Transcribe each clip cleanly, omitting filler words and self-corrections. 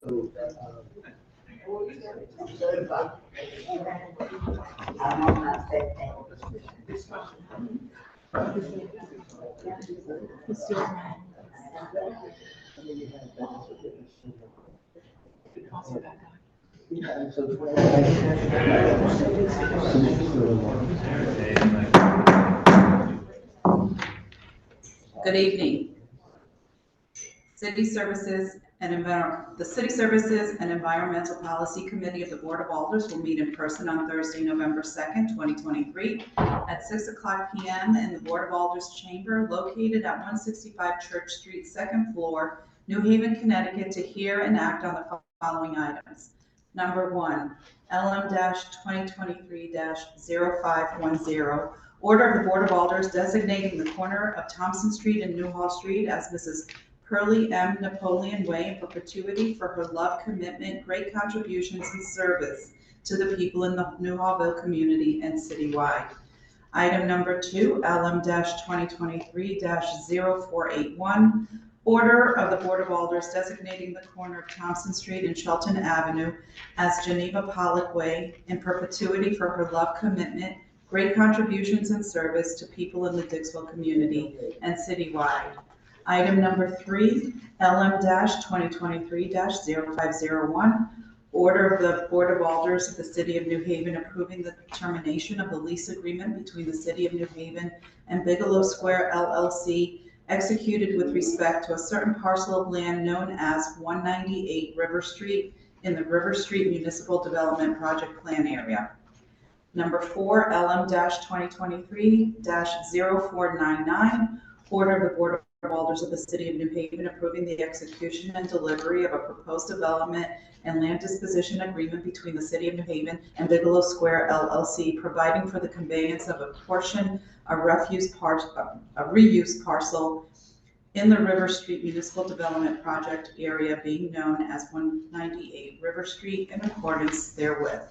I'm on my birthday. Good evening. City Services and the City Services and Environmental Policy Committee of the Board of Alders will meet in person on Thursday, November 2nd, 2023 at 6:00 p.m. in the Board of Alders chamber located at 165 Church Street, second floor, New Haven, Connecticut, to hear and act on the following items. Number 1, LM-2023-0510, order of the Board of Alders designating the corner of Thompson Street and Newhall Street as Mrs. Pearlie M. Napoleon Way in perpetuity for her love, commitment, great contributions, and service to the people in the Newhallville community and citywide. Item number 2, LM-2023-0481, order of the Board of Alders designating the corner of Thompson Street and Shelton Avenue as Geneva Pollock Way in perpetuity for her love, commitment, great contributions, and service to people in the Dixwell community and citywide. Item number 3, LM-2023-0501, order of the Board of Alders of the City of New Haven approving the termination of the lease agreement between the City of New Haven and Bigelow Square LLC executed with respect to a certain parcel of land known as 198 River Street in the River Street Municipal Development Project Plan area. Number 4, LM-2023-0499, order of the Board of Alders of the City of New Haven approving the execution and delivery of a proposed development and land disposition agreement between the City of New Haven and Bigelow Square LLC, providing for the conveyance of a portion of reuse parcel in the River Street Municipal Development Project area being known as 198 River Street in accordance therewith.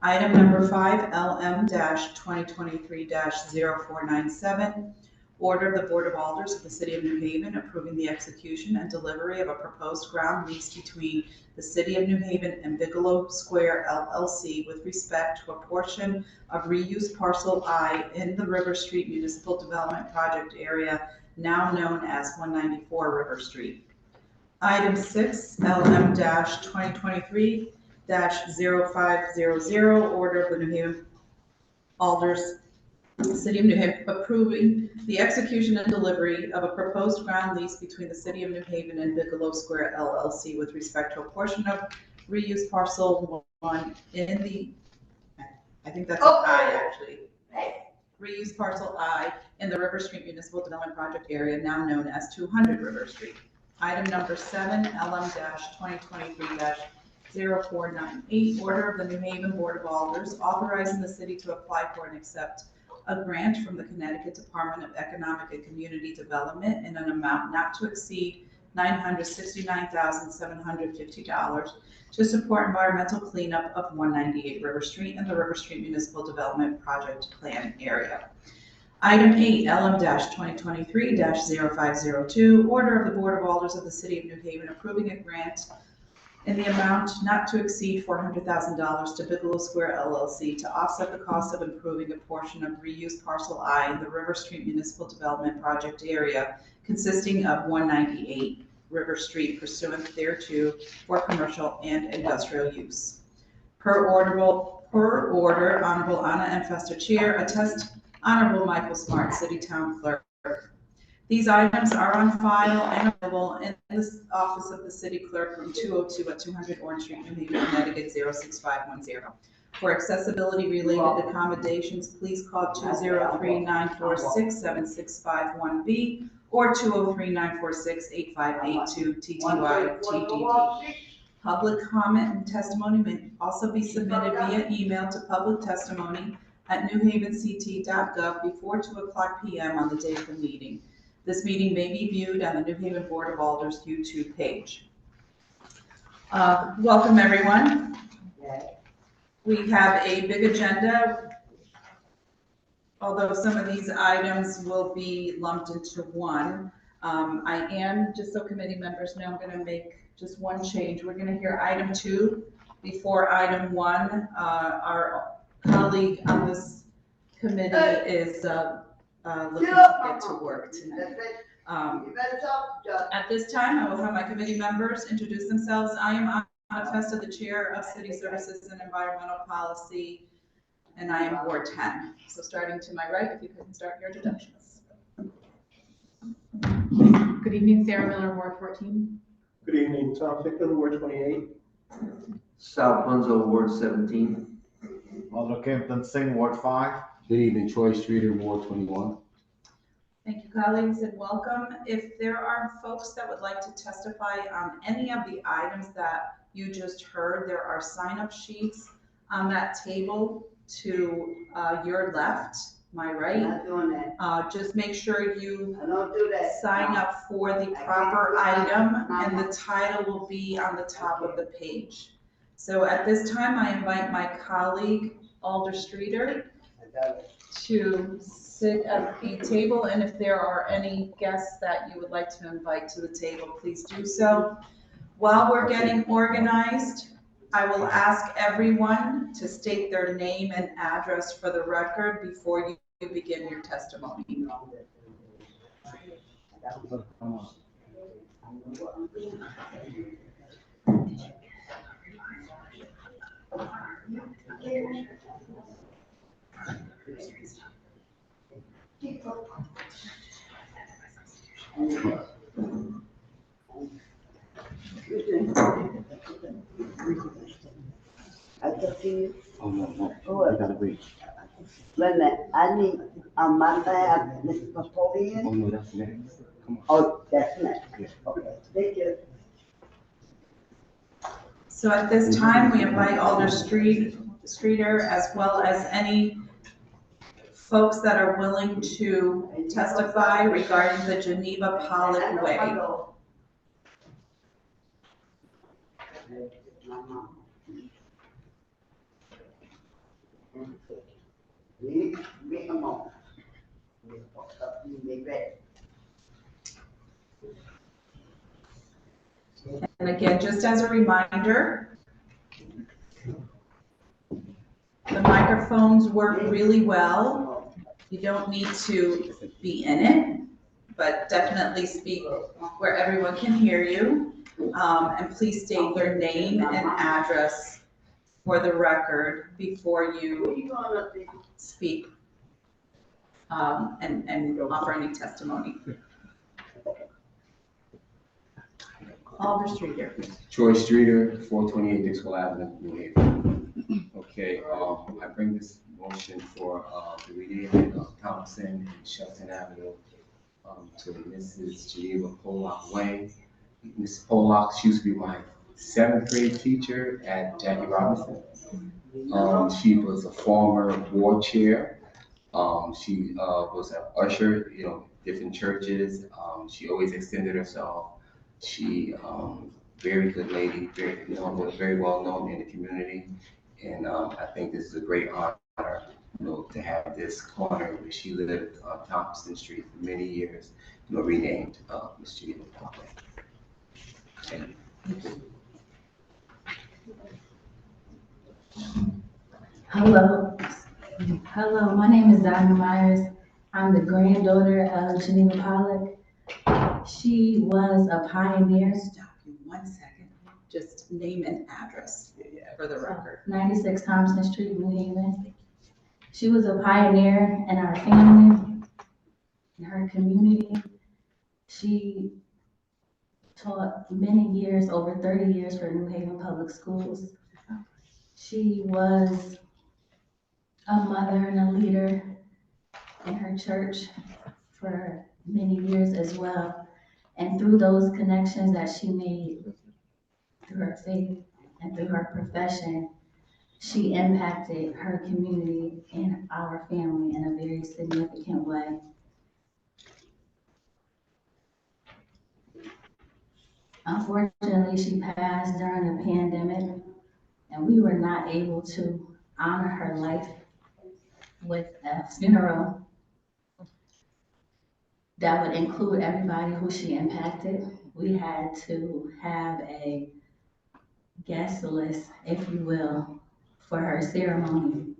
Item number 5, LM-2023-0497, order of the Board of Alders of the City of New Haven approving the execution and delivery of a proposed ground lease between the City of New Haven and Bigelow Square LLC with respect to a portion of reuse parcel I in the River Street Municipal Development Project area now known as 194 River Street. Item 6, LM-2023-0500, order of the New Haven Alders, City of New Haven approving the execution and delivery of a proposed ground lease between the City of New Haven and Bigelow Square LLC with respect to a portion of reuse parcel 1 in the, I think that's I actually, reuse parcel I in the River Street Municipal Development Project area now known as 200 River Street. Item number 7, LM-2023-0498, order of the New Haven Board of Alders authorizing the city to apply for and accept a grant from the Connecticut Department of Economic and Community Development in an amount not to exceed $969,750 to support environmental cleanup of 198 River Street and the River Street Municipal Development Project Plan area. Item 8, LM-2023-0502, order of the Board of Alders of the City of New Haven approving a grant in the amount not to exceed $400,000 to Bigelow Square LLC to offset the cost of improving a portion of reused parcel I in the River Street Municipal Development Project area consisting of 198 River Street pursuant thereto for commercial and industrial use. Per order, Honorable Anna M. Fester Chair, attest Honorable Michael Smart, City Town Clerk. These items are on file and available in the office of the City Clerk, room 202 at 200 Orange Street, New Haven, Connecticut 06510. For accessibility related accommodations, please call 203-946-7651B or 203-946-8582 TTY TDD. Public comment and testimony may also be submitted via email to publictestimony@newhavenct.gov before 2:00 p.m. on the day of the meeting. This meeting may be viewed on the New Haven Board of Alders YouTube page. Welcome, everyone. We have a big agenda, although some of these items will be lumped into one. I am, just so committee members know, I'm going to make just one change. We're gonna hear item 2 before item 1. Our colleague on this committee is looking to get to work tonight. At this time, I will have my committee members introduce themselves. I am Anna Festa, the Chair of City Services and Environmental Policy, and I am Ward 10. So starting to my right, if you could start your introductions. Good evening, Sarah Miller, Ward 14. Good evening, Tom Ficklen, Ward 28. Sal Punzo, Ward 17. Alder Kempton Singh, Ward 5. Good evening, Troy Streeter, Ward 21. Thank you, colleagues, and welcome. If there are folks that would like to testify on any of the items that you just heard, there are sign-up sheets on that table to your left, my right. I'm not doing that. Just make sure you I don't do that. sign up for the proper item, and the title will be on the top of the page. So at this time, I invite my colleague, Alders Streeter, to sit at the table, and if there are any guests that you would like to invite to the table, please do so. While we're getting organized, I will ask everyone to state their name and address for the record before you begin your testimony. I can see you. Oh, no. What? You gotta wait. Wait a minute, I need, on my lab, Mr. Oh, Napoleon. no, that's next. Come on. Oh, that's next. Yeah. Okay, thank you. So at this time, we invite Alders Streeter, as well as any folks that are willing to testify regarding the Geneva Pollock Way. Wait a moment. And again, just as a reminder, the microphones work really well. You don't need to be in it, but definitely speak where everyone can hear you. And please state your name and address for the record before you speak and offer any testimony. Alders Streeter. Troy Streeter, 428 Dixwell Avenue, New Haven. Okay, I bring this motion for the renaming of Thompson and Shelton Avenue to Mrs. Geneva Pollock Way. Ms. Pollock, she used to be my 7th grade teacher at Jackie Robinson. She was a former ward chair. She was an usher, different churches. She always extended herself. She, very good lady, very well known in the community. And I think this is a great honor, to have this corner where she lived on Thompson Street for many years, renamed Ms. Geneva Pollock. Thank you. Hello, my name is Donna Myers. I'm the granddaughter of Geneva Pollock. She was a pioneer. Stop you 1 second. Just name and address for the record. 96 Thompson Street, New Haven. She was a pioneer in our family, in her community. She taught many years, over 30 years for New Haven Public Schools. She was a mother and a leader in her church for many years as well. And through those connections that she made through her faith and through her profession, she impacted her community and our family in a very significant way. Unfortunately, she passed during the pandemic, and we were not able to honor her life with a funeral. that would include everybody who she impacted. We had to have a guest list, if you will, for her ceremony,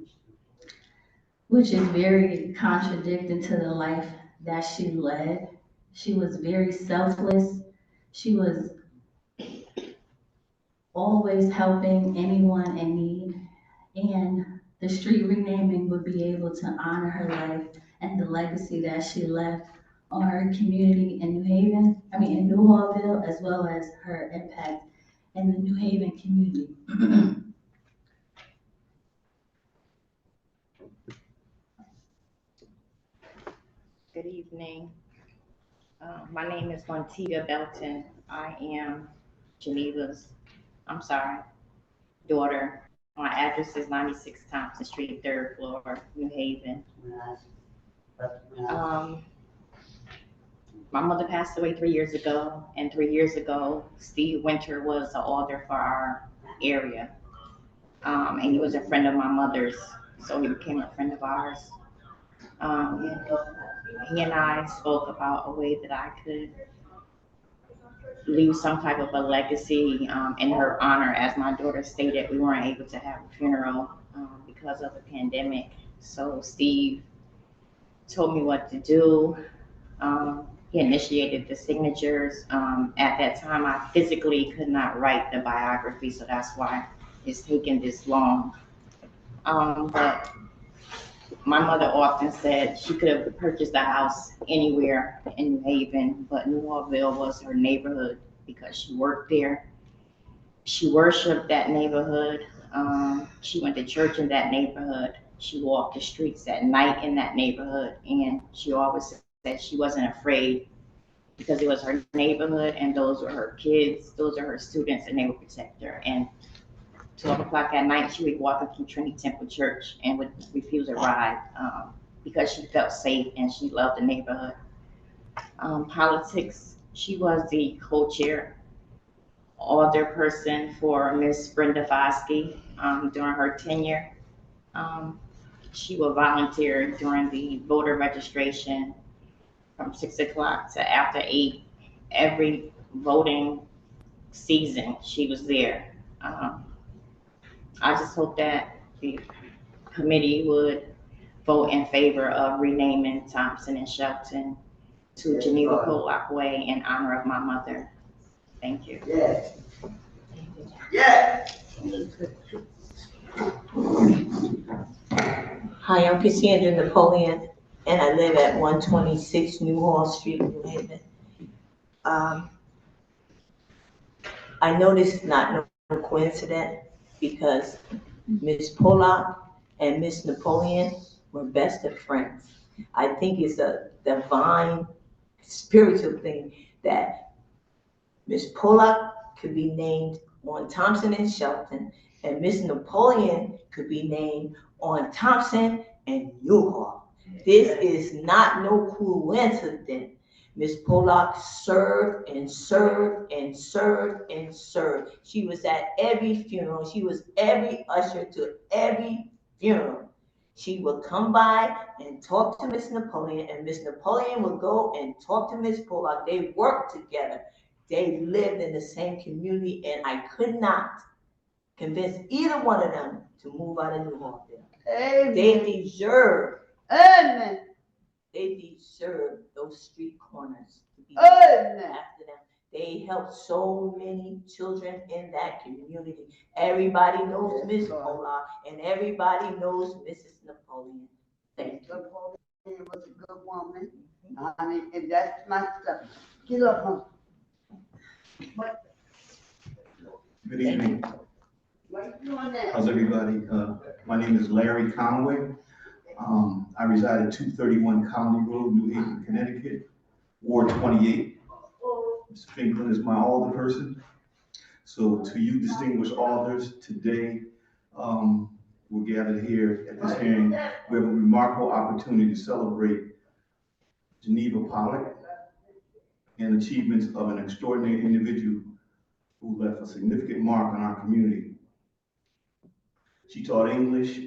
which is very contradicting to the life that she led. She was very selfless. She was always helping anyone in need. And the street renaming would be able to honor her life and the legacy that she left on her community in in Newhallville, as well as her impact in the New Haven community. Good evening. My name is Montita Belton. I am daughter. My address is 96 Thompson Street, 3rd floor, New Haven. My mother passed away 3 years ago, and 3 years ago, Steve Winter was an alder for our area. And he was a friend of my mother's, so he became a friend of ours. He and I spoke about a way that I could leave some type of a legacy in her honor. As my daughter stated, we weren't able to have a funeral because of the pandemic. So Steve told me what to do. He initiated the signatures. At that time, I physically could not write the biography, so that's why it's taken this long. But my mother often said she could have purchased a house anywhere in New Haven, but Newhallville was her neighborhood because she worked there. She worshiped that neighborhood. She went to church in that neighborhood. She walked the streets at night in that neighborhood, and she always said she wasn't afraid because it was her neighborhood and those were her kids, those are her students, and they would protect her. And 12 o'clock at night, she would walk up to Trinity Temple Church and would refuse a ride because she felt safe and she loved the neighborhood. Politics, she was the co-chair, alder person for Miss Brenda Foskey during her tenure. She would volunteer during the voter registration from 6 o'clock to after 8. Every voting season, she was there. I just hope that the committee would vote in favor of renaming Thompson and Shelton to Geneva Pollock Way in honor of my mother. Thank you. Yeah. Yeah. Hi, I'm Cassandra Napoleon, and I live at 126 Newhall Street, New Haven. I know this is not no coincidence because Miss Pollock and Miss Napoleon were best of friends. I think it's a divine spiritual thing that Miss Pollock could be named on Thompson and Shelton, and Miss Napoleon could be named on Thompson and Newhall. This is not no coincidence. Miss Pollock served and served and served and served. She was at every funeral. She was every usher to every funeral. She would come by and talk to Miss Napoleon, and Miss Napoleon would go and talk to Miss Pollock. They worked together. They lived in the same community, and I could not convince either one of them to move out of Newhallville. They deserve. Amen. They deserve those street corners to be Amen. after them. They helped so many children in that community. Everybody knows Miss Pollock, and everybody knows Mrs. Napoleon. Thank you. Napoleon was a good woman. I mean, and that's my stuff. Get up, huh? What? Good evening. What you doing there? How's everybody? My name is Larry Conway. I reside at 231 Colony Road, New Haven, Connecticut, Ward 28. Mr. Finklin is my alderperson. So to you distinguished alders, today we're gathered here at this hearing. We have a remarkable opportunity to celebrate Geneva Pollock and achievements of an extraordinary individual who left a significant mark on our community. She taught English at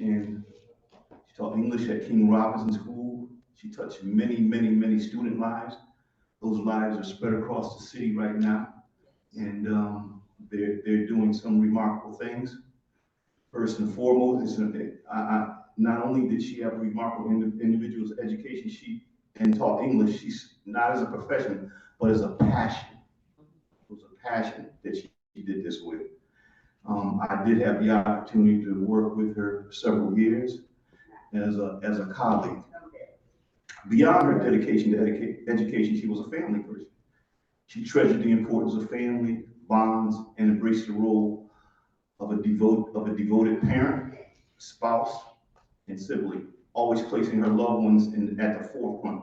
King Robinson School. She touched many, many, many student lives. Those lives are spread across the city right now. And they're doing some remarkable things. First and foremost, not only did she have a remarkable individual's education, and taught English, she's not as a profession, but as a passion. It was a passion that she did this with. I did have the opportunity to work with her for several years as a colleague. Beyond her dedication to education, she was a family person. She treasured the importance of family, bonds, and embraced the role of a devoted parent, spouse, and sibling, always placing her loved ones at the forefront.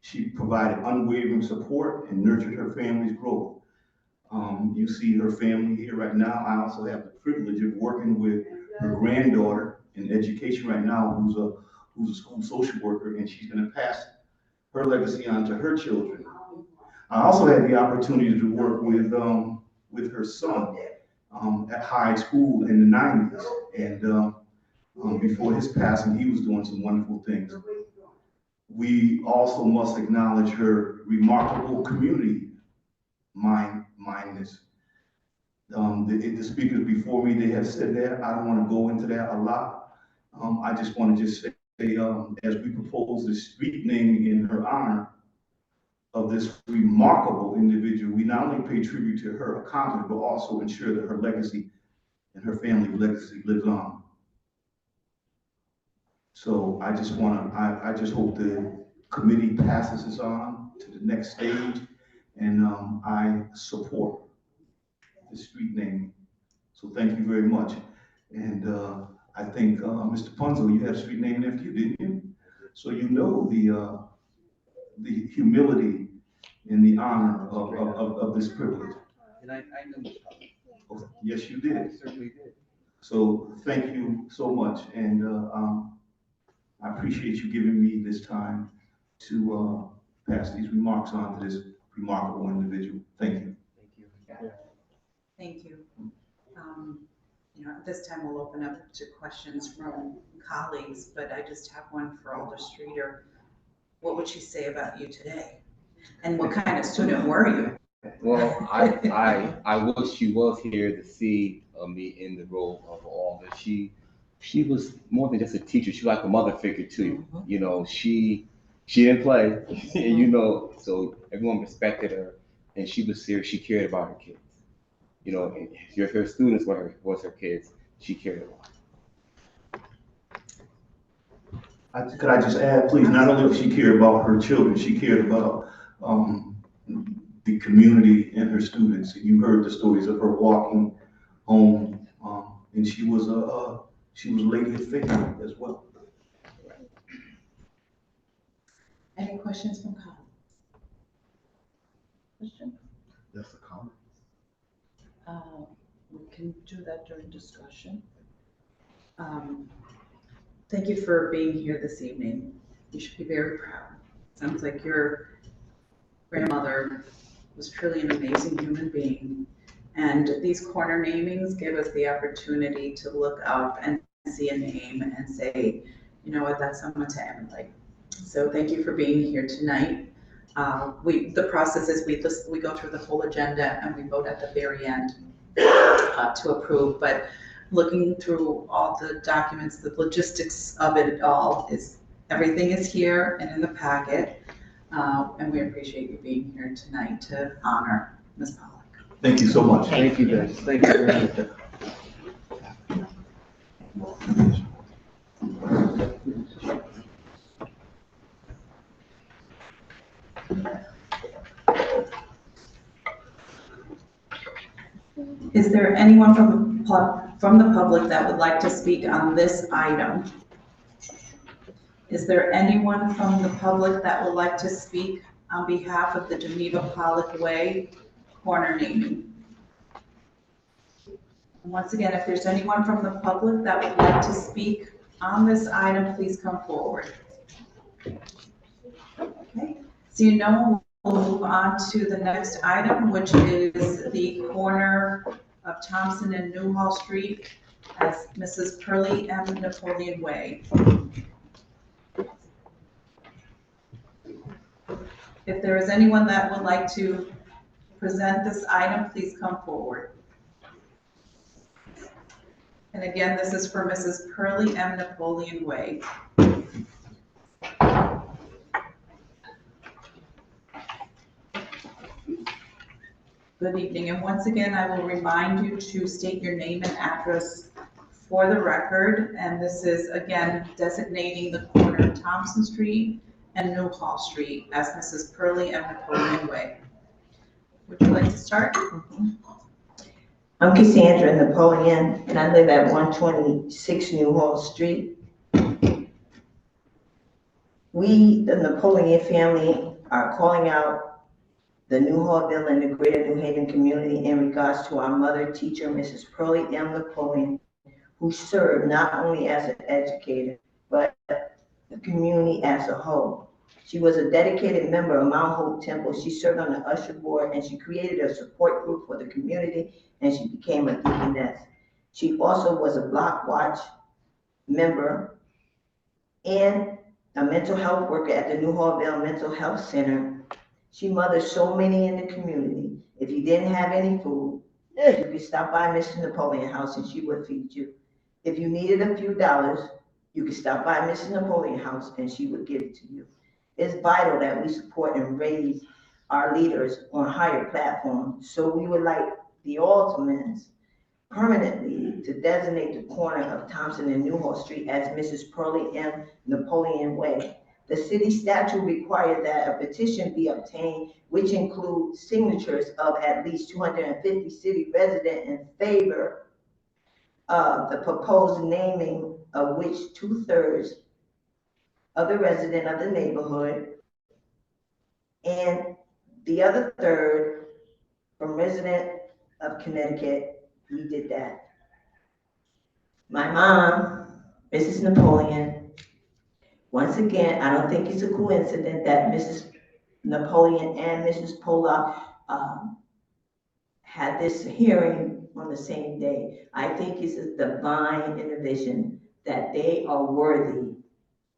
She provided unwavering support and nurtured her family's growth. You see her family here right now. I also have the privilege of working with her granddaughter in education right now, who's a school social worker, and she's going to pass her legacy on to her children. I also had the opportunity to work with her son at high school in the 90s, and before his passing, he was doing some wonderful things. We also must acknowledge her remarkable community mindedness. The speakers before me, they have said that. I don't want to go into that a lot. I just want to just say, as we propose the street naming in her honor of this remarkable individual, we not only pay tribute to her accomplishment, but also ensure that her legacy and her family's legacy lives on. So I just hope the committee passes this on to the next stage, and I support the street naming. So thank you very much. And I think, Mr. Punzo, you had a street name after you, didn't you? So you know the humility and the honor of this privilege. And I know you. Oh, yes, you did. I certainly did. So thank you so much, and I appreciate you giving me this time to pass these remarks on to this remarkable individual. Thank you. Thank you. Thank you. At this time we'll open up to questions from colleagues, but I just have one for Alder Streeter. What would she say about you today? And what kind of student were you? Well, I wish she was here to see me in the role of Alder. She was more than just a teacher. She was like a mother figure too. Mm-hmm. You know, she didn't play. You know, so everyone respected her, and she was serious. She cared about her kids. You know, and if her students was her kids, she cared about. Could I just add, please? Not only did she care about her children, she cared about the community and her students. You heard the stories of her walking home, and she was a lady of faith as well. Any questions from colleagues? Questions? Just a comment. We can do that during discussion. Thank you for being here this evening. You should be very proud. Sounds like your grandmother was truly an amazing human being. And these corner namings give us the opportunity to look up and see a name and say, you know what, that's someone to emulate. So thank you for being here tonight. The process is we go through the whole agenda and we vote at the very end to approve. But looking through all the documents, the logistics of it all everything is here and in the packet. And we appreciate you being here tonight to honor Ms. Pollock. Thank you so much. Thank you, guys. Thank you very much. Is there anyone from the public that would like to speak on this item? Is there anyone from the public that would like to speak on behalf of the Geneva Pollock Way corner naming? And once again, if there's anyone from the public that would like to speak on this item, please come forward. Okay, seeing no one, we'll move on to the next item, which is the corner of Thompson and Newhall Street as Mrs. Pearlie M. Napoleon Way. If there is anyone that would like to present this item, please come forward. And again, this is for Mrs. Pearlie M. Napoleon Way. Good evening, and once again, I will remind you to state your name and address for the record. And this is, again, designating the corner of Thompson Street and Newhall Street as Mrs. Pearlie M. Napoleon Way. Would you like to start? I'm Cassandra Napoleon, and I live at 126 Newhall Street. We, the Napoleon family, are calling out the Newhallville and the greater New Haven community in regards to our mother teacher, Mrs. Pearlie M. Napoleon, who served not only as an educator, but the community as a whole. She was a dedicated member of Mount Hope Temple. She served on the usher board, and she created a support group for the community, and she became a deaconess. She also was a Block Watch member and a mental health worker at the Newhallville Mental Health Center. She mothered so many in the community. If you didn't have any food, you could stop by Mrs. Napoleon house and she would feed you. If you needed a few dollars, you could stop by Mrs. Napoleon house and she would give it to you. It's vital that we support and raise our leaders on higher platforms. So we would like the Aldermans permanently to designate the corner of Thompson and Newhall Street as Mrs. Pearlie M. Napoleon Way. The city statute requires that a petition be obtained, which includes signatures of at least 250 city residents in favor of the proposed naming, of which 2/3 of the resident of the neighborhood and the other third from resident of Connecticut. We did that. My mom, Mrs. Napoleon, once again, I don't think it's a coincidence that Mrs. Napoleon and Mrs. Pollock had this hearing on the same day. I think it's a divine intervention that they are worthy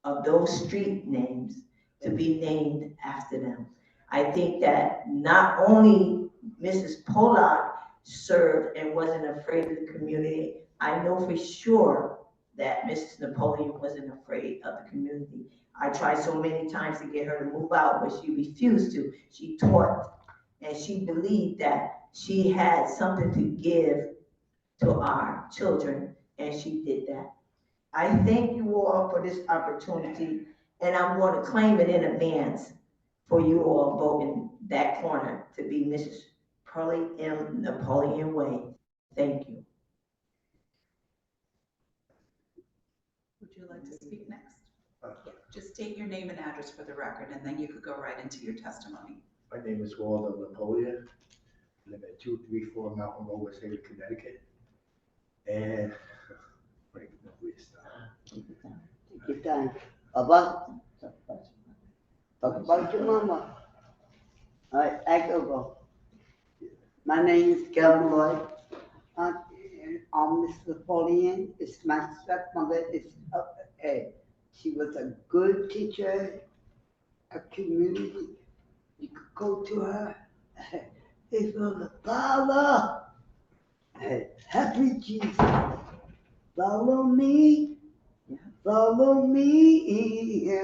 of those street names to be named after them. I think that not only Mrs. Pollock served and wasn't afraid of the community, I know for sure that Mrs. Napoleon wasn't afraid of the community. I tried so many times to get her to move out, but she refused to. She taught, and she believed that she had something to give to our children, and she did that. I thank you all for this opportunity, and I'm going to claim it in advance for you all voting that corner to be Mrs. Pearlie M. Napoleon Way. Thank you. Would you like to speak next? Just state your name and address for the record, and then you could go right into your testimony. My name is Waldo Napoleon. I live at 234 Mountain Road, West Haven, Connecticut. And, wait, no, wait, stop. Take your time. About, talk about your mama. All right, I go. My name is Kelvin Lloyd. I'm Miss Napoleon. It's my stepmother. She was a good teacher, a community. You could go to her. It was a Father. Happy Jesus. Follow me. Follow me.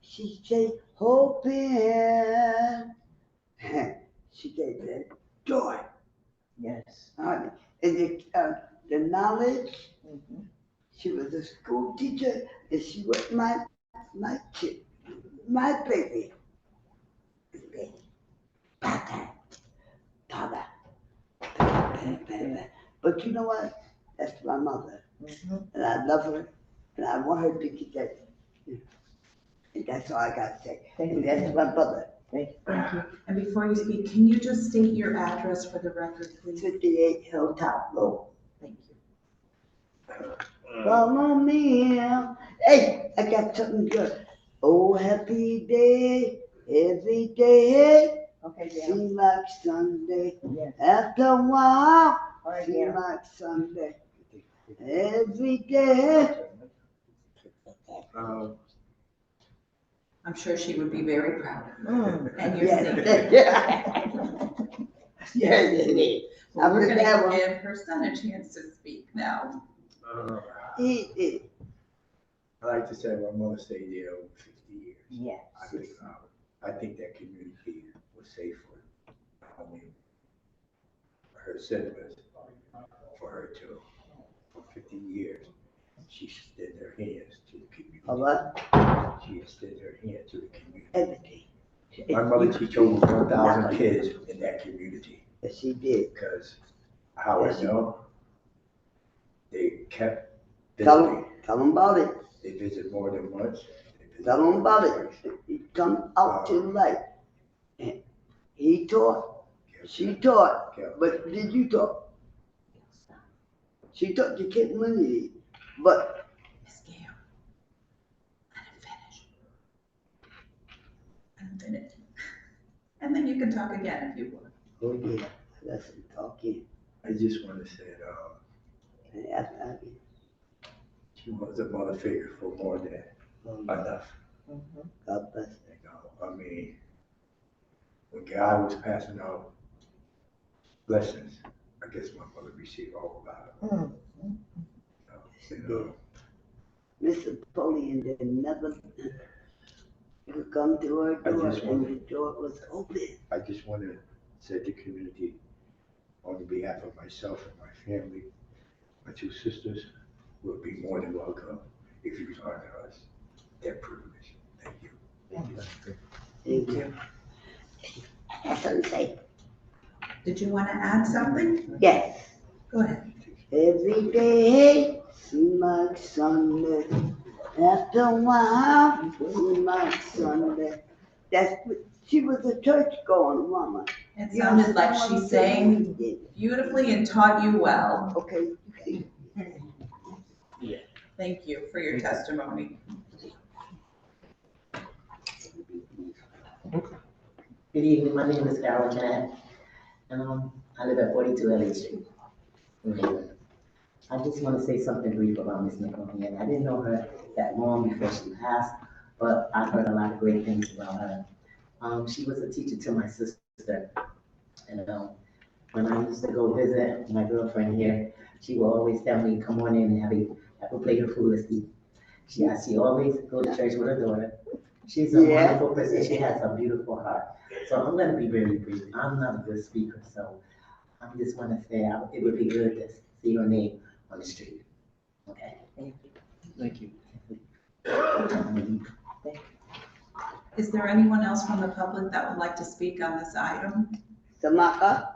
She said, hope in. She gave that joy. Yes. And the knowledge. She was a school teacher, and she was my kid, my baby. Papa. But you know what? That's my mother, and I love her, and I want her to get that. And that's all I got to say. And that's my brother. Thank you. And before you speak, can you just state your address for the record, please? 58 Hilltop Road. Thank you. Follow me. Hey, I got something good. Oh, happy day, every day. Okay, Seems like Sunday. Yes. After a while, All right, seems like Sunday. Every day. I'm sure she would be very proud. Mm. And your Yes, state. yes, yes. Well, we're I was gonna there. give her son a chance to speak now. He did. I like to say my mother stayed there over 50 years. Yes. I think that community was safer. I mean, her sentiments for her too. For 50 years, she extended her hands to the community. All right, She extended her hand to the community. everything. My mother teach over 1,000 kids in that community Yes, she did. because how I know, they kept Tell visiting. him about it. They visit more than once. They visit Tell him more about than it. twice. He come out to the light. And he taught, she taught, but did you talk? She taught the kid money, but Miss Gail, let him finish. Let him finish. And then you can talk again if you want. oh yeah, that's him talking. I just want to say, And after she was a mother figure for more than enough. God bless. You know, I mean, when God was passing out blessings, I guess my mother received all of them. You know, Mr. Napoleon did never would come to her I door just and want- the door was open. I just want to say to the community, on behalf of myself and my family, my two sisters will be more than welcome if you honor us that privilege. Thank you. Thank you. That's what I say. Did you want to add something? Yes. Go ahead. Every day seems like Sunday. After a while, seems like Sunday. That's what, she was a church going woman. It You sounded like understand she what I'm sang saying? beautifully and taught you well. Okay. Thank you for your testimony. Good evening, my name is Carol Jeanette, and I live at 42 Elliott Street, New Haven. I just want to say something brief about Miss Napoleon. I didn't know her that long before she passed, but I've heard a lot of great things about her. She was a teacher to my sister, and when I used to go visit my girlfriend here, she would always tell me, come on in and have a plate of food to eat. She always go to church with her daughter. She's a wonderful person. She has a beautiful heart. So I'm going to be very brief. I'm not a good speaker, so I just want to say it would be good to see your name on the street. Okay? Thank you. Is there anyone else from the public that would like to speak on this item? Samaka?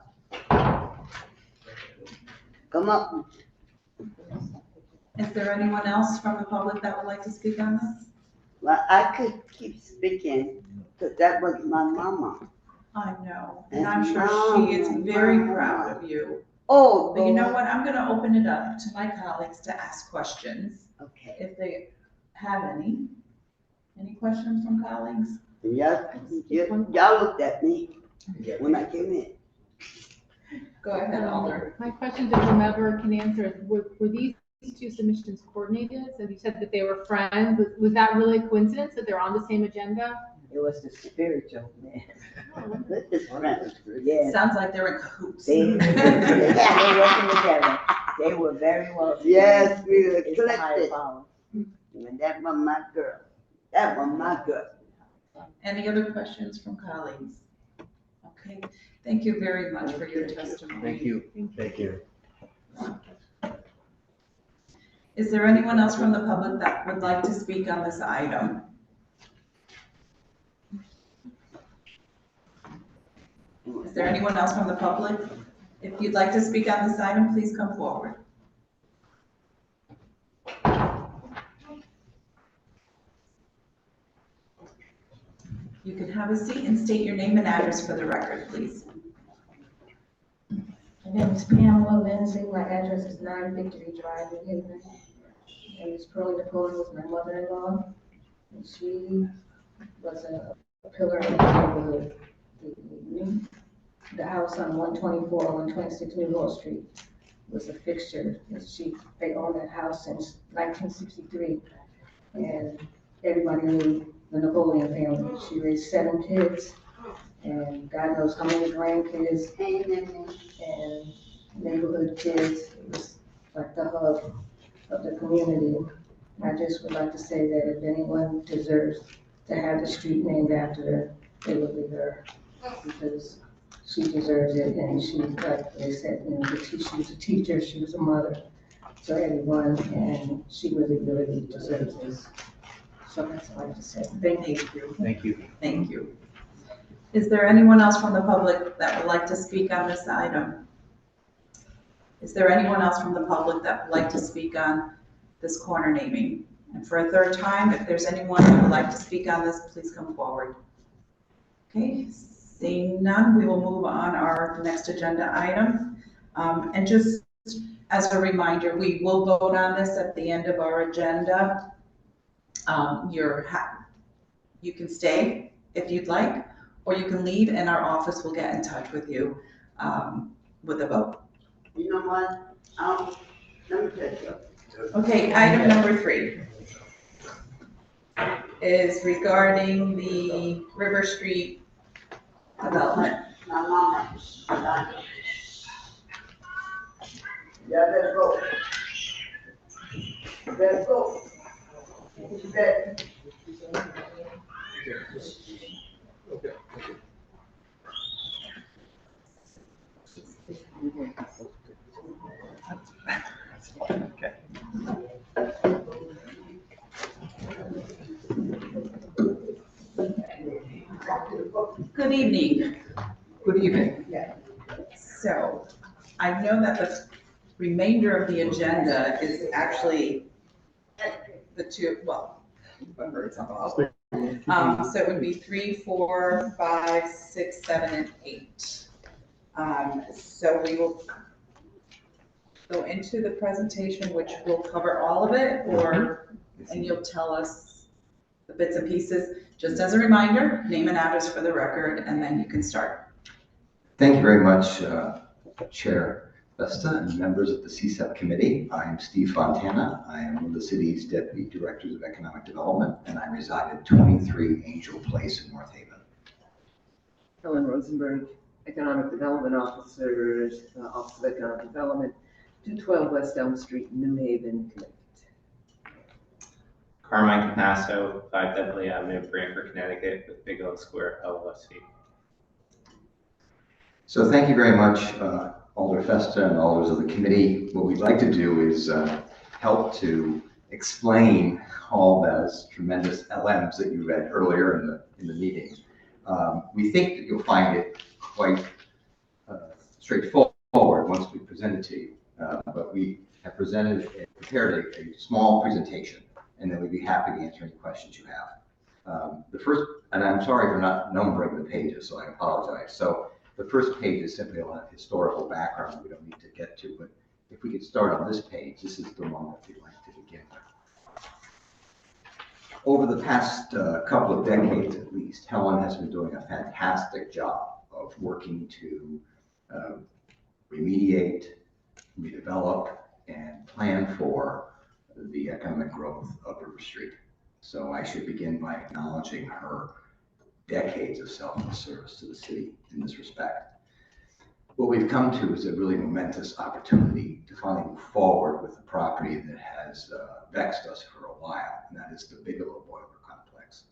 Come up. Is there anyone else from the public that would like to speak on this? Well, I could keep speaking, because that was my mama. I know, and I'm sure she is very proud of you. Oh, But you know what? I'm gonna open it up to my colleagues to ask questions, Okay. if they have any. Any questions from colleagues? Y'all looked at me when I came in. Go ahead, Alder. My question to whomever can answer is, were these two submissions coordinated? So you said that they were friends. Was that really a coincidence that they're on the same agenda? It was the spiritual man. It's friends. Yeah. Sounds like they're in cahoots. They working together. They were very well. Yes, we were It's the higher collected. power. And that was my girl. That was my girl. Any other questions from colleagues? Okay, thank you very much for your testimony. Thank you. Thank you. Is there anyone else from the public that would like to speak on this item? Is there anyone else from the public? If you'd like to speak on this item, please come forward. You can have a seat and state your name and address for the record, please. My name is Pamela Lindsay. My address is 9 Victory Drive, New Haven. And Miss Pearlie Napoleon was my mother-in-law. And she was a pillar of the neighborhood. The house on 124, 126 New Hall Street was a fixture. And they owned that house since 1963. And everybody knew the Napoleon family. She raised 7 kids and God knows how many grandkids and neighborhood kids. It was like the hub of the community. I just would like to say that if anyone deserves to have the street named after her, it would be her, because she deserves it, and she, like they said, you know, she was a teacher, she was a mother to everyone, and she really, really deserves this. So that's all I have to say. Thank you. Thank you. Thank you. Is there anyone else from the public that would like to speak on this item? Is there anyone else from the public that would like to speak on this corner naming? And for a third time, if there's anyone who would like to speak on this, please come forward. Okay, seeing none, we will move on our next agenda item. And just as a reminder, we will vote on this at the end of our agenda. You can stay if you'd like, or you can leave and our office will get in touch with you with a vote. You know what? Let me tell you. Okay, item number 3 is regarding the River Street development. My mama. Yeah, let's go. Let's go. Let's Okay. Good evening. Good evening. So I know that the remainder of the agenda is actually the two, well, remember it's not all. So it would be 3, 4, 5, 6, 7, and 8. So we will go into the presentation, which will cover all of it, and you'll tell us the bits and pieces. Just as a reminder, name and address for the record, and then you can start. Thank you very much, Chair Vesta and members of the CSEP committee. I am Steve Fontana. I am one of the city's deputy directors of economic development, and I reside at 23 Angel Place in North Haven. Helen Rosenberg, Economic Development Officers, Office of Economic Development, 212 West Elm Street, New Haven, Connecticut. Carmine Canasso, 5 Dudley Avenue, Branford, Connecticut, with Bigelow Square LLC. So thank you very much, Alder Festa and Alders of the committee. What we'd like to do is help to explain all those tremendous LMs that you read earlier in the meeting. We think that you'll find it quite straightforward once we present it to you. But we have prepared a small presentation, and then we'd be happy to answer any questions you have. The first, and I'm sorry for not numbering the pages, so I apologize. So the first page is simply a lot of historical background we don't need to get to, but if we could start on this page, this is the one that we'd like to begin with. Over the past couple of decades at least, Helen has been doing a fantastic job of working to remediate, redevelop, and plan for the economic growth of River Street. So I should begin by acknowledging her decades of selfless service to the city in this respect. What we've come to is a really momentous opportunity to finally move forward with a property that has vexed us for a while, and that is the Bigelow Boiler Complex.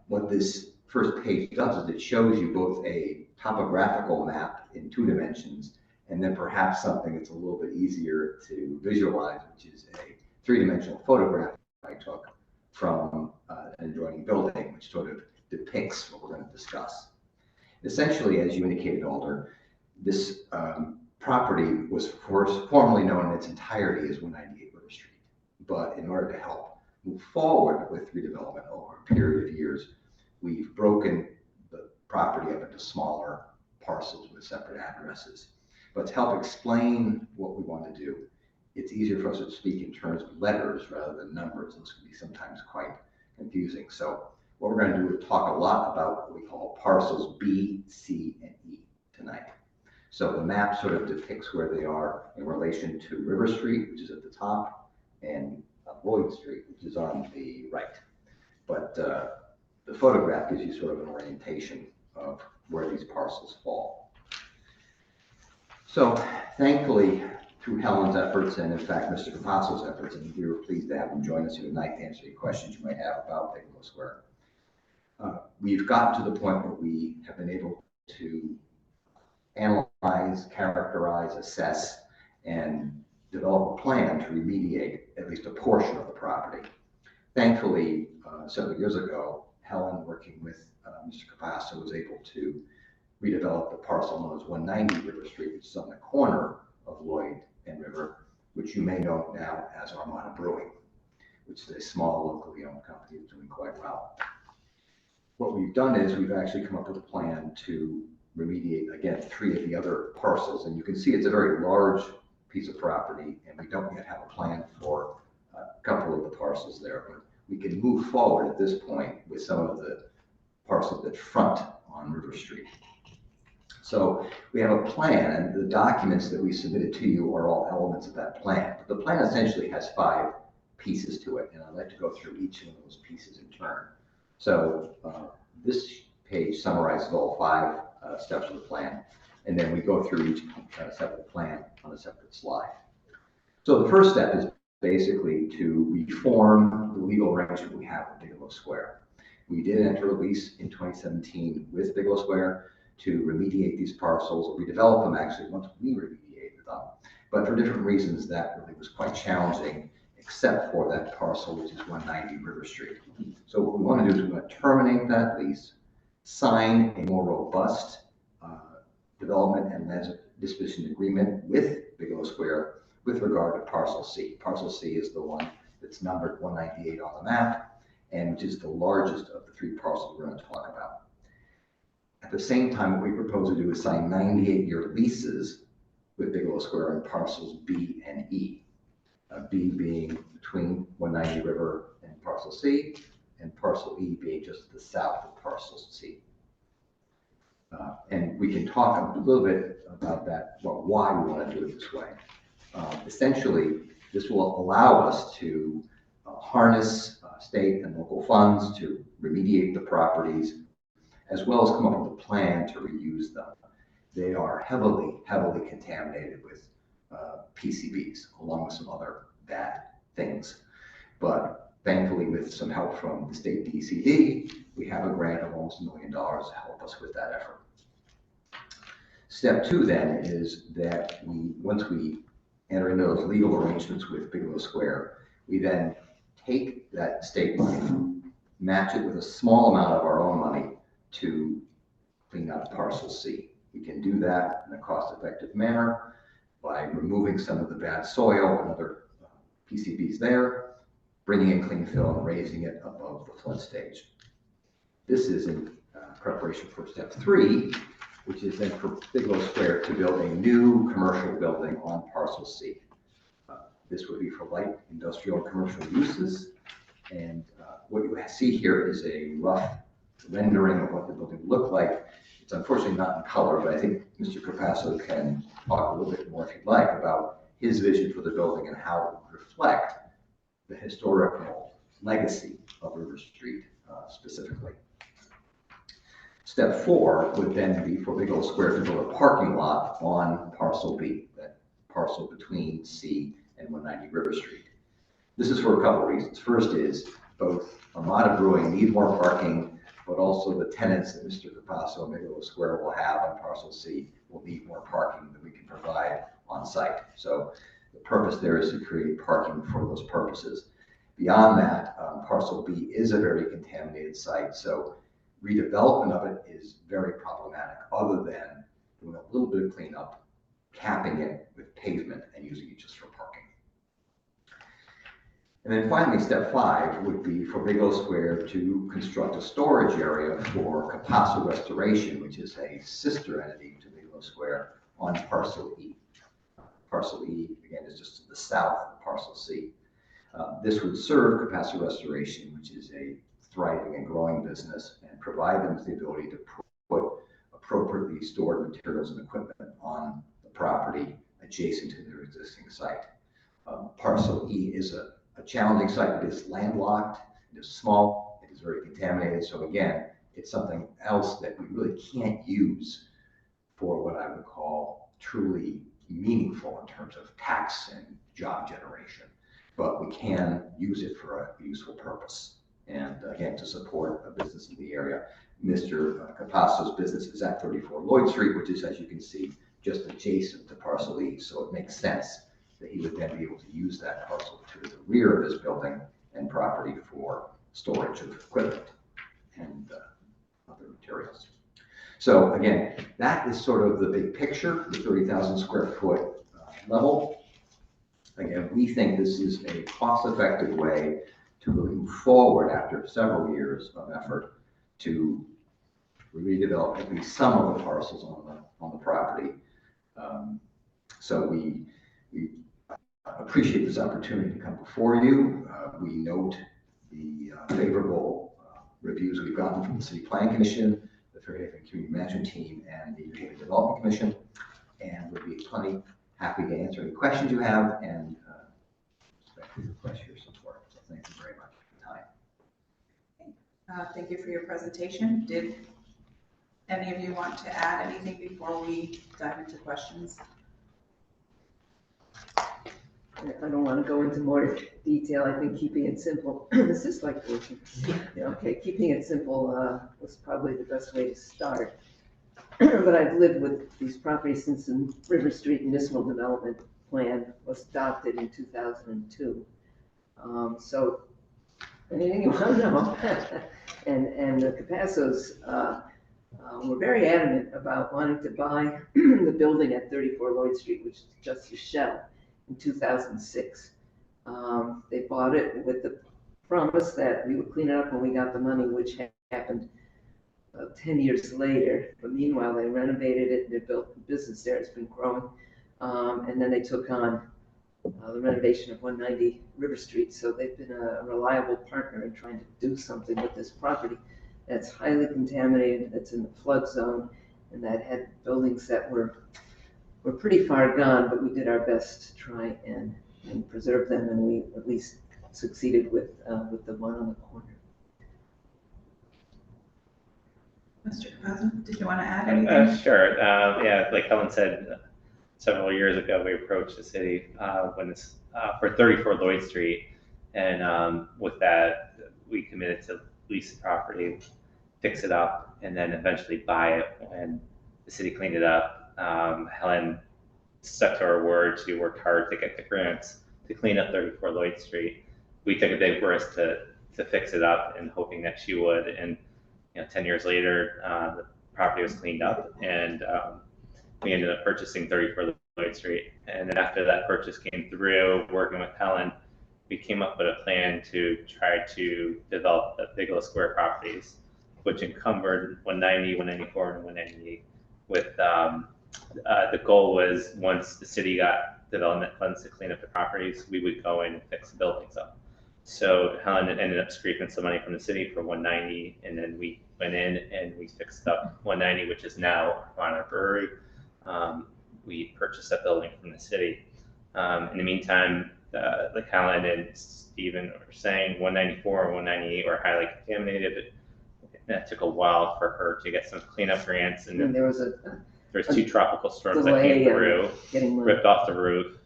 What this first page does is it shows you both a topographical map in 2 dimensions, and then perhaps something that's a little bit easier to visualize, which is a 3-dimensional photograph I took from an adjoining building, which sort of depicts what we're going to discuss. Essentially, as you indicated, Alder, this property was formerly known in its entirety as 198 River Street. But in order to help move forward with redevelopment over a period of years, we've broken the property up into smaller parcels with separate addresses. But to help explain what we want to do, it's easier for us to speak in terms of letters rather than numbers. This can be sometimes quite confusing. So what we're going to do is talk a lot about what we call parcels B, C, and E tonight. So the map sort of depicts where they are in relation to River Street, which is at the top, and Lloyd Street, which is on the right. but the photograph gives you sort of an orientation of where these parcels fall. So thankfully, through Helen's efforts and in fact Mr. Capasso's efforts, and we were pleased to have him join us here tonight to answer any questions you might have about Bigelow Square. We've gotten to the point where we have been able to analyze, characterize, assess, and develop a plan to remediate at least a portion of the property. Thankfully, several years ago, Helen, working with Mr. Capasso, was able to redevelop the parcel known as 190 River Street, which is on the corner of Lloyd and River, which you may know now as Armada Brewing, which is a small locally owned company that's doing quite well. What we've done is we've actually come up with a plan to remediate, again, 3 of the other parcels. And you can see it's a very large piece of property, and we don't yet have a plan for a couple of the parcels there. But we can move forward at this point with some of the parcels that front on River Street. So we have a plan, and the documents that we submitted to you are all elements of that plan. But the plan essentially has 5 pieces to it, and I'd like to go through each of those pieces in turn. So this page summarizes all 5 steps of the plan, and then we go through each separate plan on a separate slide. So the first step is basically to reform the legal arrangement we have with Bigelow Square. We did enter a lease in 2017 with Bigelow Square to remediate these parcels, or redevelop them actually once we remediated them. But for different reasons, that really was quite challenging, except for that parcel, which is 190 River Street. So what we want to do is we want to terminate that lease, sign a more robust development and land disposition agreement with Bigelow Square with regard to Parcel C. Parcel C is the one that's numbered 198 on the map, and which is the largest of the 3 parcels we're going to talk about. At the same time, what we propose to do is sign 98-year leases with Bigelow Square on parcels B and E. B being between 190 River and Parcel C, and Parcel E being just to the south of Parcel C. And we can talk a little bit about that, why we want to do it this way. Essentially, this will allow us to harness state and local funds to remediate the properties, as well as come up with a plan to reuse them. They are heavily, heavily contaminated with PCBs, along with some other bad things. But thankfully, with some help from the state DCD, we have a grant of almost $1 million to help us with that effort. Step 2 then is that once we enter into those legal arrangements with Bigelow Square, we then take that state money, match it with a small amount of our own money to clean up Parcel C. We can do that in a cost-effective manner by removing some of the bad soil and other PCBs there, bringing in clean fill and raising it above the flood stage. This is in preparation for step 3, which is then for Bigelow Square to build a new commercial building on Parcel C. This would be for light industrial and commercial uses. And what you see here is a rough rendering of what the building would look like. It's unfortunately not in color, but I think Mr. Capasso can talk a little bit more, if you'd like, about his vision for the building and how it would reflect the historical legacy of River Street specifically. Step 4 would then be for Bigelow Square to build a parking lot on Parcel B, that parcel between C and 190 River Street. This is for a couple of reasons. First is both Armada Brewing need more parking, but also the tenants that Mr. Capasso and Bigelow Square will have on Parcel C will need more parking that we can provide on site. So the purpose there is to create parking for those purposes. Beyond that, Parcel B is a very contaminated site, so redevelopment of it is very problematic, other than doing a little bit of cleanup, capping it with pavement and using it just for parking. And then finally, step 5 would be for Bigelow Square to construct a storage area for Capasso Restoration, which is a sister entity to Bigelow Square on Parcel E. Parcel E, again, is just to the south of Parcel C. This would serve Capasso Restoration, which is a thriving and growing business, and provide them with the ability to put appropriately stored materials and equipment on the property adjacent to their existing site. Parcel E is a challenging site. It is landlocked, it is small, it is is very contaminated. So again, it's something else that we really can't use for what I would call truly meaningful in terms of tax and job generation. But we can use it for a useful purpose. And again, to support a business in the area. Mr. Capasso's business is at 34 Lloyd Street, which is, as you can see, just adjacent to parcel E. So it makes sense that he would then be able to use that parcel to the rear of his building and property for storage of equipment and other materials. So again, that is sort of the big picture, the 30,000 square foot level. Again, we think this is a cost-effective way to move forward after several years of effort to redevelop at least some of the parcels on the property. So we appreciate this opportunity to come before you. We note the favorable reviews we've gotten from the City Planning Commission, the Fairhaven Community Management Team, and the New Haven Development Commission. And we'll be plenty happy to answer any questions you have and respectfully request your support. So thank you very much for your time. Thank you for your presentation. Did any of you want to add anything before we dive into questions? I don't want to go into more detail. I think keeping it simple, this is like working. Yeah, okay, keeping it simple was probably the best way to start. But I've lived with these properties since the River Street Municipal Development Plan was adopted in 2002. So anything you want to know? and the Capassos were very adamant about wanting to buy the building at 34 Lloyd Street, which is just a shell, in 2006. They bought it with the promise that we would clean it up when we got the money, which happened 10 years later. But meanwhile, they renovated it and they built a business there. It's been growing. And then they took on the renovation of 190 River Street. So they've been a reliable partner in trying to do something with this property that's highly contaminated, that's in the flood zone, and that had buildings that were pretty far gone, but we did our best to try and preserve them, and we at least succeeded with the one on the corner. Mr. Capasso, did you want to add anything? Sure. Yeah, like Helen said, several years ago, we approached the city when it's for 34 Lloyd Street, and with that, we committed to lease the property, fix it up, and then eventually buy it when the city cleaned it up. Helen stuck to our word. She worked hard to get the grants to clean up 34 Lloyd Street. We took a big risk to fix it up and hoping that she would. And 10 years later, the property was cleaned up, and we ended up purchasing 34 Lloyd Street. And then after that purchase came through, working with Helen, we came up with a plan to try to develop the Bigelow Square properties, which encumbered 190, 194, and 198. With the goal was once the city got development funds to clean up the properties, we would go in and fix the buildings up. So Helen ended up scraping some money from the city for 190, and then we went in and we fixed up 190, which is now our brewery. We purchased that building from the city. In the meantime, like Helen and Stephen were saying, 194 and 198 were highly contaminated. That took a while for her to get some cleanup grants, and there was two tropical storms that came through, ripped off the roof,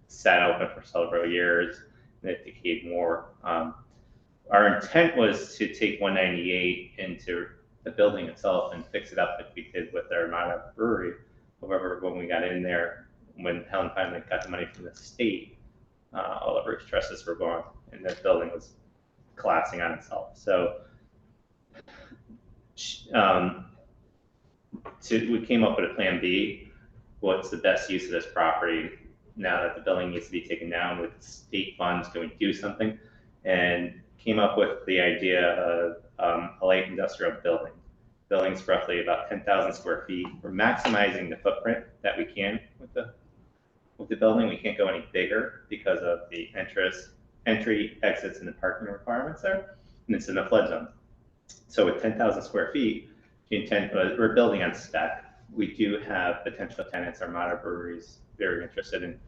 sat open for several years, and it decayed more. Our intent was to take 198 into the building itself and fix it up like we did with our Armada Brewery. However, when we got in there, when Helen finally got the money from the state, all the roof trusses were gone, and the building was collapsing on itself. So we came up with a plan B. What's the best use of this property now that the building needs to be taken down with state funds? Can we do something? And came up with the idea of a light industrial building. Building's roughly about 10,000 square feet. We're maximizing the footprint that we can with the building. We can't go any bigger because of the entry, exits, and the parking requirements there, and it's in a flood zone. So with 10,000 square feet, we're building on spec. We do have potential tenants. Armada Brewery's very interested in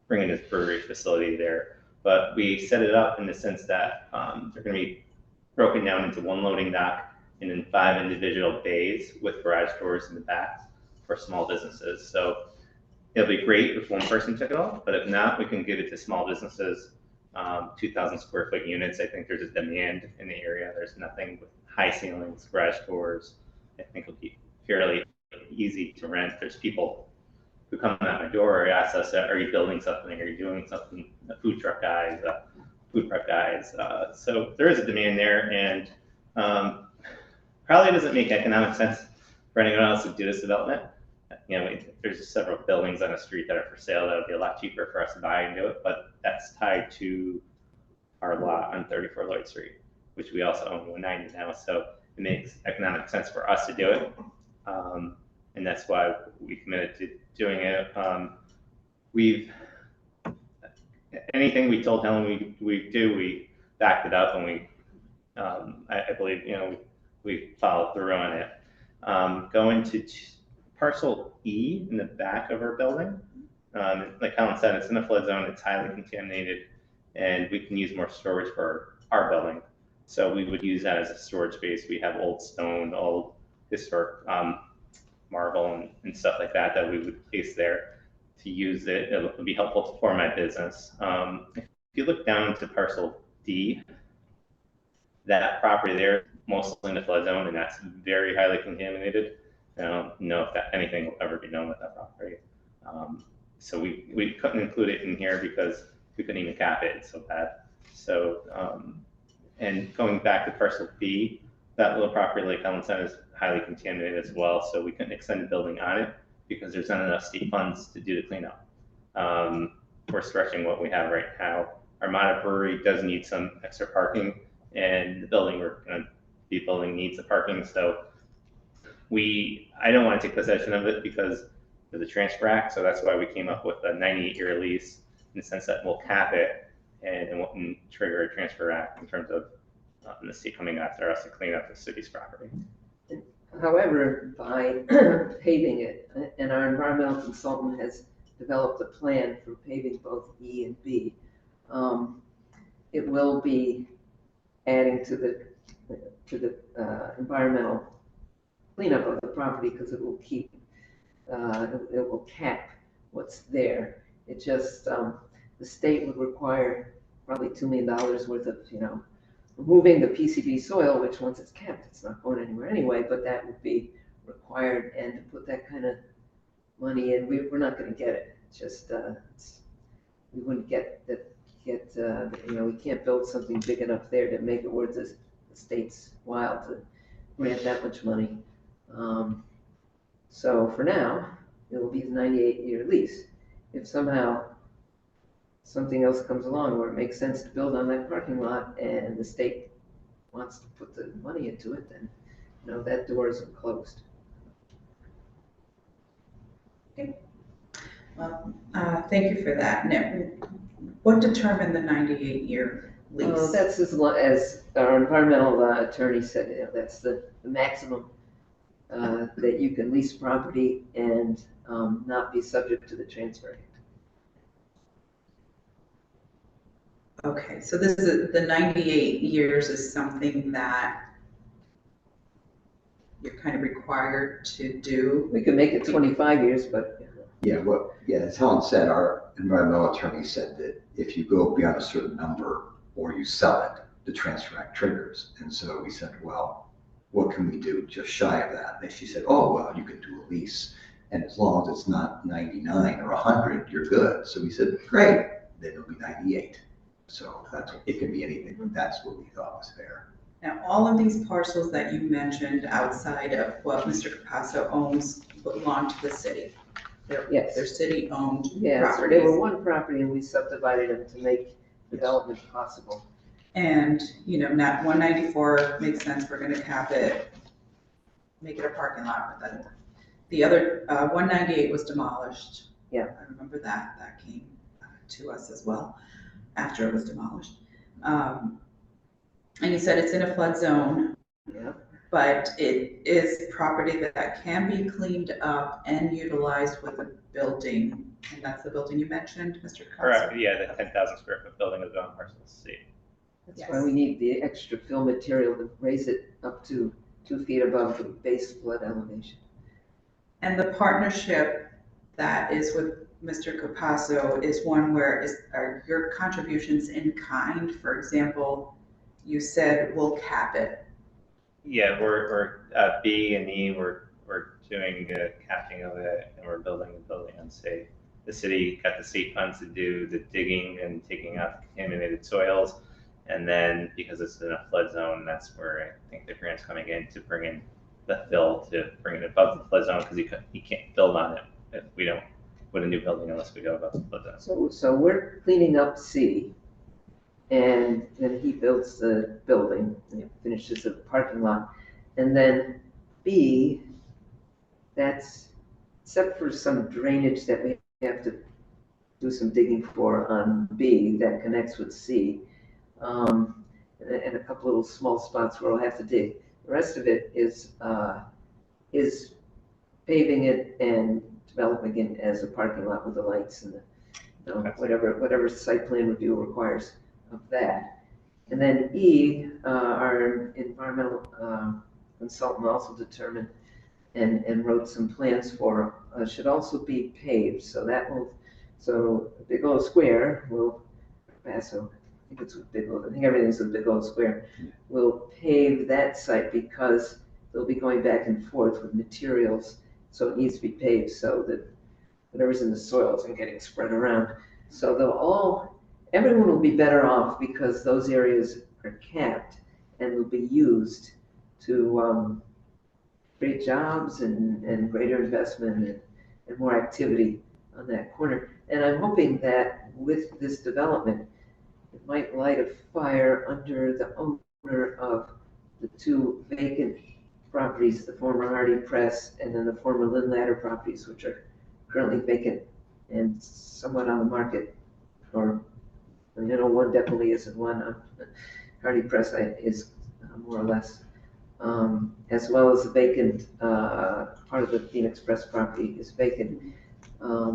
bringing this brewery facility there. But we set it up in the sense that they're going to be broken down into one loading dock and then 5 individual bays with garage doors in the back for small businesses. So it'll be great if one person took it all, but if not, we can give it to small businesses, 2,000 square foot units. I think there's a demand in the area. There's nothing with high ceilings, garage doors. I think it'll be fairly easy to rent. There's people who come at my door or ask us, are you building something? Are you doing something? The food truck guys, food prep guys. So there is a demand there, and probably doesn't make economic sense for anyone else to do this development. You know, there's several buildings on the street that are for sale that would be a lot cheaper for us to buy and do it, but that's tied to our lot on 34 Lloyd Street, which we also own 190 now. So it makes economic sense for us to do it. And that's why we committed to doing it. Anything we told Helen we do, we backed it up, and I believe, you know, we followed through on it. Going to parcel E in the back of our building, like Helen said, it's in a flood zone, it's highly contaminated, and we can use more storage for our building. So we would use that as a storage space. We have old stone, old historic marble and stuff like that we would place there to use it. It'll be helpful for my business. If you look down to parcel D, that property there, mostly in the flood zone, and that's very highly contaminated. I don't know if anything will ever be known with that property. So we couldn't include it in here because we couldn't even cap it, it's so bad. So, and going back to parcel B, that little property, like Helen said, is highly contaminated as well. So we couldn't extend the building on it because there's not enough state funds to do the cleanup. We're stretching what we have right now. Our Armada Brewery does need some extra parking, and the building we're going to be building needs the parking. So I don't want to take possession of it because of the transfer act. So that's why we came up with a 98-year lease in the sense that we'll cap it and it won't trigger a transfer act in terms of the state coming after us to clean up the city's property. However, by paving it, and our environmental consultant has developed a plan for paving both E and B, it will be adding to the environmental cleanup of the property because it will keep, it will cap what's there. It just, the state would require probably $2 million worth of, you know, removing the PCB soil, which once it's capped, it's not going anywhere anyway, but that would be required, and to put that kind of money in, we're not gonna get it. It's just, we wouldn't get that, you know, we can't build something big enough there to make it worth the state's while to grant that much money. So for now, it will be a 98-year lease. If somehow something else comes along where it makes sense to build on that parking lot and the state wants to put the money into it, then, you know, that door isn't closed. Okay. Well, thank you for that. Now, what determined the 98-year lease? That's as our environmental attorney said, you know, that's the maximum that you can lease property and not be subject to the transfer act. Okay, so this is the 98 years is something that you're kind of required to do. We could make it 25 years, but. Yeah, as Helen said, our environmental attorney said that if you go beyond a certain number or you sell it, the transfer act triggers. And so we said, well, what can we do just shy of that? And she said, oh, well, you can do a lease. And as long as it's not 99 or 100, you're good. So we said, great, then it'll be 98. So it can be anything, but that's what we thought was fair. Now, all of these parcels that you mentioned outside of what Mr. Capasso owns belong to the city. They're city-owned properties. So they were one property and we subdivided them to make development possible. And, you know, not 194 makes sense, we're gonna cap it, make it a parking lot, but then the other, 198 was demolished. Yeah. I remember that came to us as well after it was demolished. And you said it's in a flood zone. Yeah. But it is property that can be cleaned up and utilized with a building, and that's the building you mentioned, Mr. Capasso? Correct, yeah, the 10,000 square foot building is on parcel C. That's why we need the extra fill material to raise it up to 2 feet above the base flood elevation. And the partnership that is with Mr. Capasso is one where are your contributions in kind? For example, you said we'll cap it. Yeah, we're B and E, we're doing capping of it, and we're building the building on state. The city got the state funds to do the digging and taking out contaminated soils. And then because it's in a flood zone, that's where I think the grant's coming in to bring in the fill to bring it above the flood zone, because you can't build on it if we don't put a new building unless we go above the flood zone. So we're cleaning up C, and then he builds the building, and finishes the parking lot. And then B, that's, except for some drainage that we have to do some digging for on B that connects with C, and a couple little small spots where we'll have to dig. The rest of it is paving it and developing it as a parking lot with the lights and the, whatever site plan review requires of that. And then E, our environmental consultant also determined and wrote some plans for, should also be paved. So that will, so Bigelow Square will, Paso, I think it's with Bigelow, I think everything's with Bigelow Square, will pave that site because they'll be going back and forth with materials. So it needs to be paved so that whatever's in the soil isn't getting spread around. So everyone will be better off because those areas are capped and will be used to create jobs and greater investment and more activity on that corner. And I'm hoping that with this development, it might light a fire under the owner of the 2 vacant properties, the former Hardy Press and then the former Lynn Ladder properties, which are currently vacant and somewhat on the market. Or, I know one definitely isn't one. Hardy Press is more or less, as well as the vacant, part of the Phoenix Press property is vacant.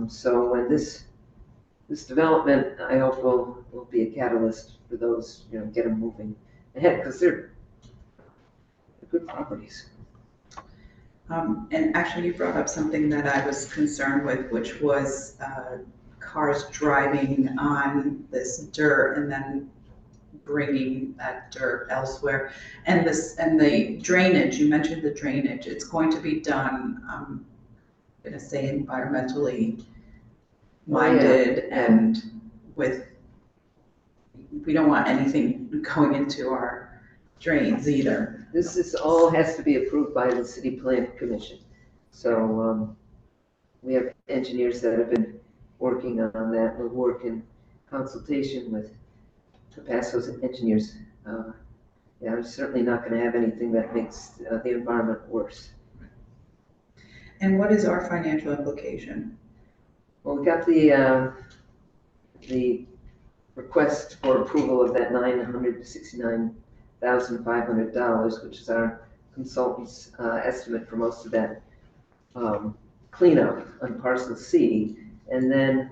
So when this development, I hope will be a catalyst for those, get them moving ahead, because they're good properties. And actually you brought up something that I was concerned with, which was cars driving on this dirt and then bringing that dirt elsewhere. And the drainage, you mentioned the drainage, it's going to be done, I'm gonna say environmentally minded and we don't want anything going into our drains either. This all has to be approved by the City Plan Commission. So we have engineers that have been working on that. We'll work in consultation with Capasso's engineers. I'm certainly not going to have anything that makes the environment worse. And what is our financial implication? Well, we got the request for approval of that $969,500, which is our consultant's estimate for most of that cleanup on parcel C. And then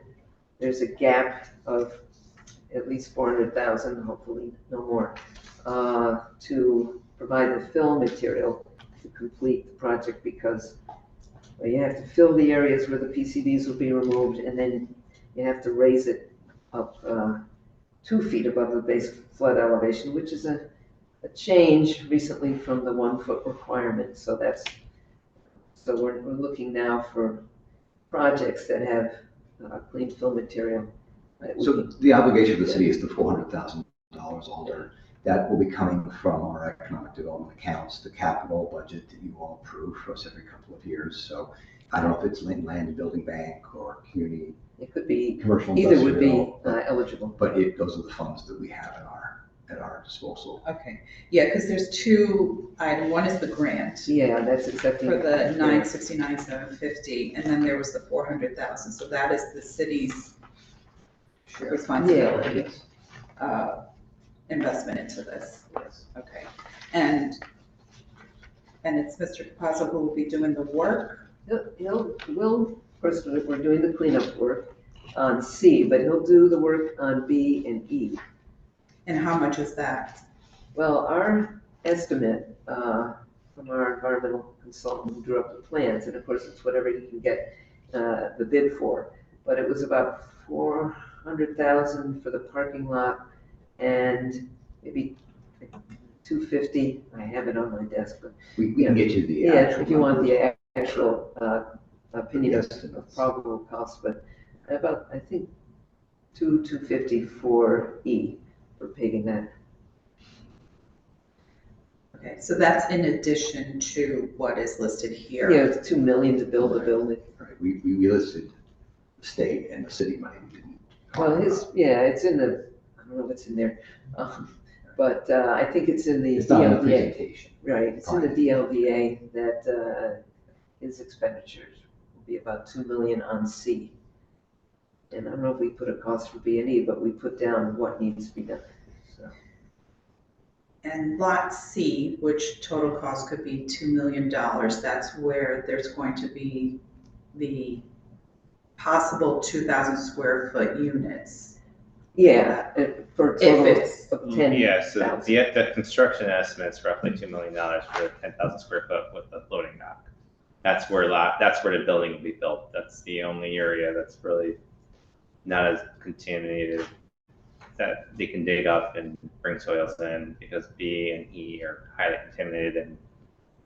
there's a gap of at least 400,000, hopefully no more, to provide the fill material to complete the project, because you have to fill the areas where the PCBs will be removed, and then you have to raise it up 2 feet above the base flood elevation, which is a change recently from the 1 foot requirement. So we're looking now for projects that have clean fill material. So the obligation of the city is the $400,000 Alder. That will be coming from our economic development accounts, the capital budget that you all approve for us every couple of years. So I don't know if it's land and building bank or community. It could be commercial. Either would be eligible. But those are the funds that we have at our disposal. Okay, yeah, because there's 2 items. One is the grant. Yeah, that's accepting for the $969,750, and then there was the $400,000. So that is the city's responsibility. Investment into this. Yes. Okay, and it's Mr. Capasso who will be doing the work. First, we're doing the cleanup work on C, but he'll do the work on B and E. And how much is that? Well, our estimate, from our environmental consultant who drew up the plans, and of course, it's whatever he can get, the bid for, but it was about 400,000 for the parking lot and maybe 250, I have it on my desk, but. We can get you the Yeah, actual if you want numbers. the actual, opinion of Estimates. probable cost, but about, I think, 250 for E, for paving that. Okay, so that's in addition to what is listed here. Yeah, it's 2 million to build the building. Right, we listed the state and the city money. We didn't talk Well, about- yeah, it's in the, I don't know what's in there, but I think it's in the It's not in the DLDA. presentation. Right, it's in the DLDA that his expenditures will be about 2 million on C. And I don't know if we put a cost for B and E, but we put down what needs to be done, so. And lot C, which total cost could be $2 million, that's where there's going to be the possible 2,000 square foot units. Yeah, for a total If of 10. Yeah, so the construction estimate's roughly $2 million for 10,000 square foot with the floating dock. That's where the building will be built. That's the only area that's really not as contaminated that they can dig up and bring soils in, because B and E are highly contaminated and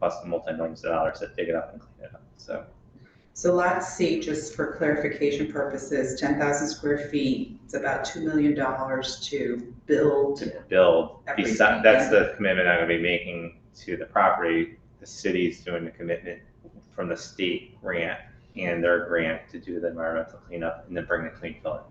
cost multi-millions of dollars to dig it up and clean it up. So lot C, just for clarification purposes, 10,000 square feet, it's about $2 million to build. That's the commitment I'm gonna be making to the property. The city's doing the commitment from the state grant and their grant to do the environmental cleanup and then bring the clean fill in.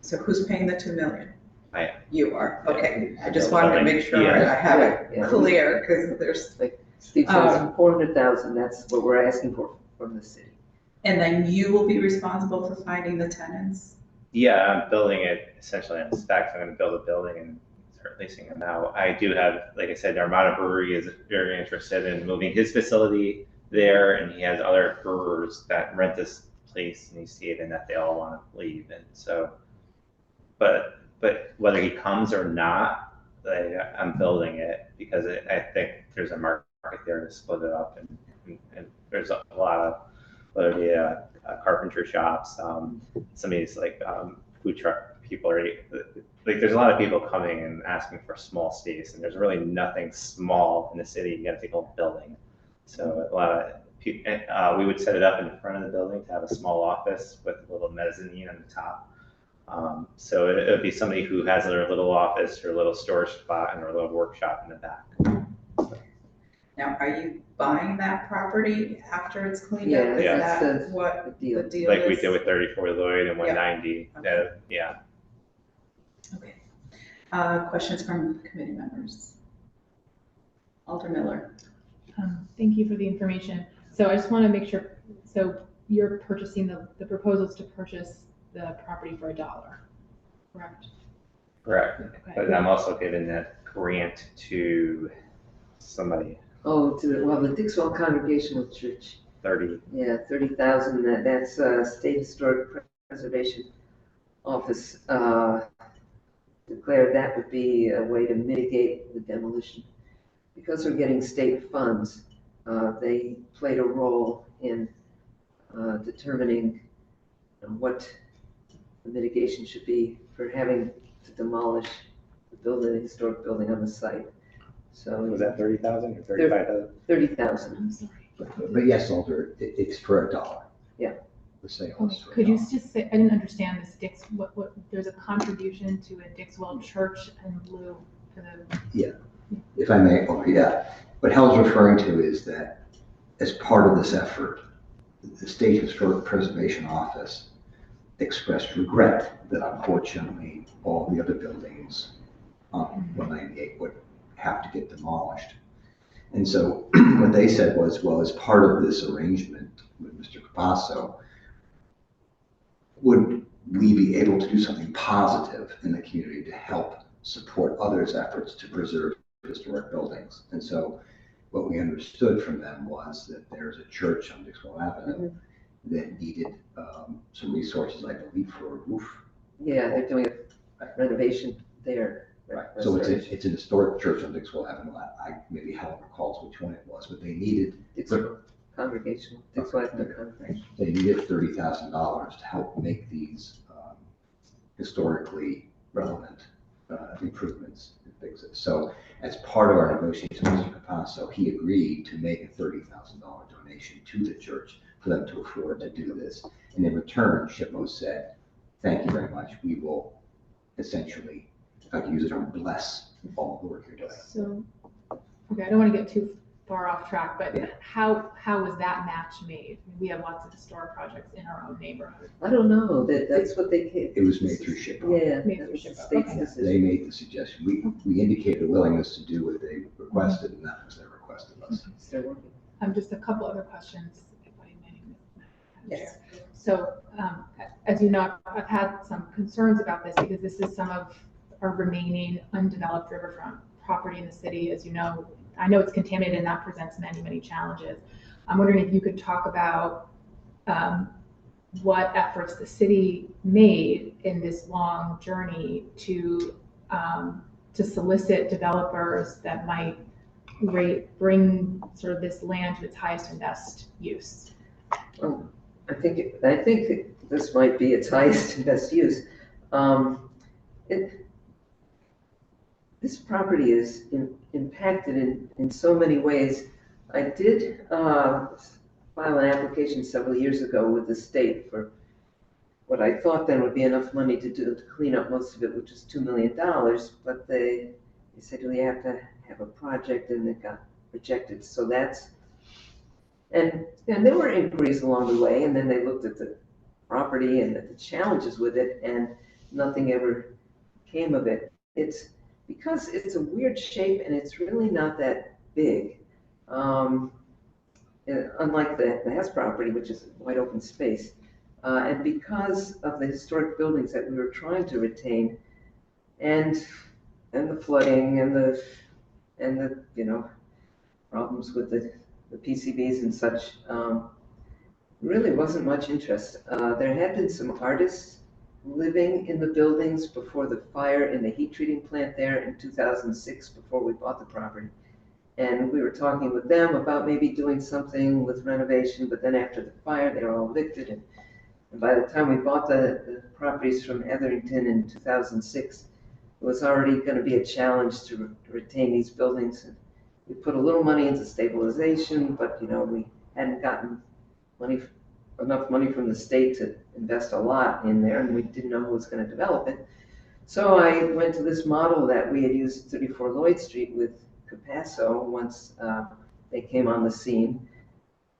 So who's paying the $2 million? I am. You are, okay. I just wanted to make sure Yeah. I have it Yeah. clear, because there's, Like Steve says, 400,000, that's what we're asking for from the city. and then you will be responsible for finding the tenants? Yeah, I'm building it essentially on specs. I'm gonna build a building and start leasing them out. I do have, like I said, Armada Brewery is very interested in moving his facility there, and he has other brewers that rent this place in East Haven that they all wanna leave, and so, but whether he comes or not, I'm building it because I think there's a market there to split it up, and there's a lot of, whether it be carpentry shops, some of these like food truck people are like, there's a lot of people coming and asking for small space, and there's really nothing small in the city. You got to take a whole building. So a lot of people, we would set it up in front of the building to have a small office with a little mezzanine on the top. So it would be somebody who has their little office or a little storage spot and or a little workshop in the back. Now, are you buying that property after it's cleaned Yeah, up? Is that's that the what deal. the deal Like is? we did with 34 Lloyd and 190. Okay. Yeah. Okay. Questions from committee members? Alder Miller. Thank you for the information. So I just want to make sure, so you're purchasing the proposals to purchase the property for $1, correct? Correct. Okay. But I'm also giving that grant to somebody, Oh, the Dixwell Congregational Church. 30. Yeah, 30,000, that's State Historic Preservation Office declared that would be a way to mitigate the demolition. Because we're getting state funds, they played a role in determining what the mitigation should be for having to demolish the building, the historic building on the site. So Was that 30,000 or 35,000? 30,000. I'm sorry. But yes, Alder, it's for $1. Yeah. The sale Okay, is for could you $1. just say, I didn't understand this what, there's a contribution to a Dixwell church in lieu for the. Yeah, if I may, yeah. What Hell's referring to is that as part of this effort, the State Historic Preservation Office expressed regret that unfortunately all the other buildings on 198 would have to get demolished. And so what they said was, well, as part of this arrangement with Mr. Capasso, would we be able to do something positive in the community to help support others' efforts to preserve historic buildings? And so what we understood from them was that there's a church on Dixwell Avenue that needed some resources, I believe, for a roof. Yeah, they're doing a renovation there. Right, so it's an historic church on Dixwell Avenue. Maybe Helen recalls which one it was, but they needed. Dixwell Congregation, Dixwell Avenue Congregation. They needed $30,000 to help make these historically relevant improvements and fixes. So as part of our negotiations with Mr. Capasso, he agreed to make a $30,000 donation to the church for them to afford to do this. And in return, SHPO said, thank you very much. We will essentially, if I can use the term, bless all the work you're doing. So, okay, I don't want to get too far off track, but how was that match made? We have lots of historic projects in our own neighborhood. I don't know, that's what they did. It was made through SHPO. Yeah. Made through SHPO. State's Okay. decision. They made the suggestion. We indicated a willingness to do what they requested, and that was their request of us. Still working. Just a couple other questions, if I may. Yes. So, as you know, I've had some concerns about this because this is some of our remaining undeveloped riverfront property in the city. As you know, I know it's contaminated and that presents many, many challenges. I'm wondering if you could talk about what efforts the city made in this long journey to solicit developers that might bring sort of this land to its highest and best use. Well, I think this might be its highest and best use. This property is impacted in so many ways. I did file an application several years ago with the state for what I thought then would be enough money to clean up most of it, which is $2 million. But they said we have to have a project, and it got rejected. So that's, and there were inquiries along the way, and then they looked at the property and the challenges with it, and nothing ever came of it. It's because it's a weird shape and it's really not that big. Unlike the Hess property, which is wide open space. And because of the historic buildings that we were trying to retain, and the flooding and the problems with the PCBs and such, really wasn't much interest. There had been some artists living in the buildings before the fire in the heat treating plant there in 2006, before we bought the property. And we were talking with them about maybe doing something with renovation, but then after the fire, they were all evicted. And by the time we bought the properties from Etherington in 2006, it was already going to be a challenge to retain these buildings. And we put a little money into stabilization, but we hadn't gotten enough money from the state to invest a lot in there, and we didn't know who was going to develop it. So I went to this model that we had used at 34 Lloyd Street with Capasso once they came on the scene,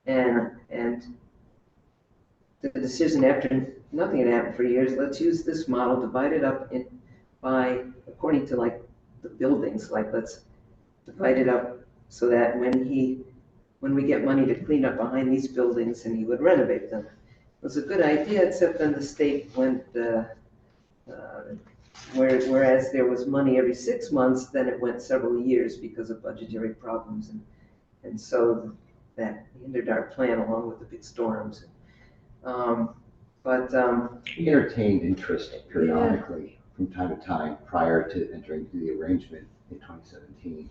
and the decision, after nothing had happened for years, let's use this model, divide it up by according to like the buildings, like let's divide it up so that when we get money to clean up behind these buildings, and he would renovate them. It was a good idea, except then the state went, whereas there was money every 6 months, then it went several years because of budgetary problems. And so that hindered our plan along with the big storms. We entertained interest periodically from time to time prior to entering into the arrangement in 2017.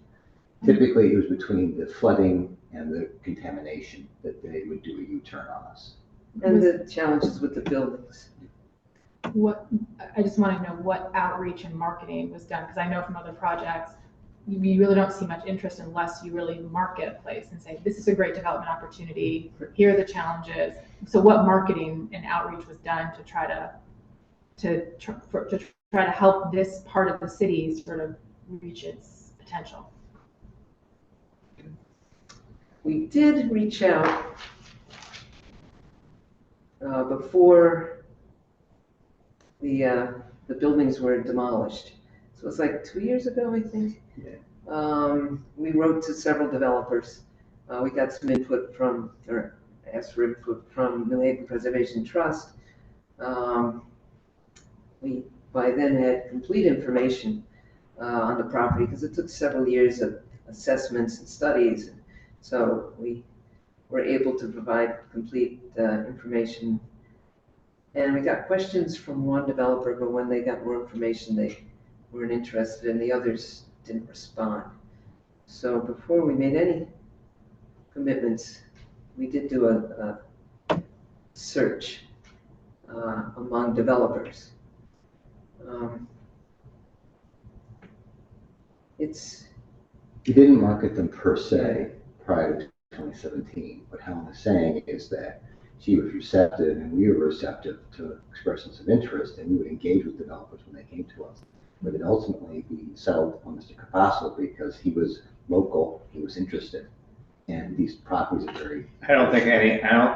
Typically, it was between the flooding and the contamination that they would do a U-turn on us. And the challenges with the buildings. I just want to know what outreach and marketing was done, because I know from other projects, you really don't see much interest unless you really market a place and say, this is a great development opportunity, here are the challenges. So what marketing and outreach was done to try to help this part of the city sort of reach its potential? We did reach out before the buildings were demolished. So it was like 2 years ago, I think. Yeah. We wrote to several developers. We got some input asked for input from New Haven Preservation Trust. We by then had complete information on the property, because it took several years of assessments and studies. So we were able to provide complete information. And we got questions from one developer, but when they got more information, they weren't interested and the others didn't respond. So before we made any commitments, we did do a search among developers. It's. You didn't market them per se prior to 2017. What Helen is saying is that she was receptive and we were receptive to expressions of interest, and we would engage with developers when they came to us. But then ultimately we settled on Mr. Capasso because he was local, he was interested, and these properties are very. I don't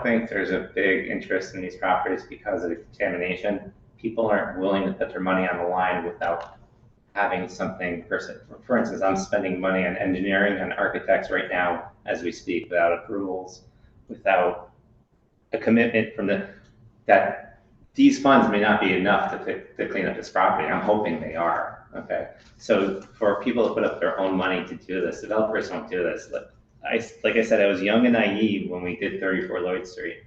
think there's a big interest in these properties because of the contamination. People aren't willing to put their money on the line without having something for instance, I'm spending money on engineering and architects right now as we speak without approvals, without a commitment from that these funds may not be enough to clean up this property. I'm hoping they are, okay? So for people to put up their own money to do this, developers don't do this. Like I said, I was young and naive when we did 34 Lloyd Street.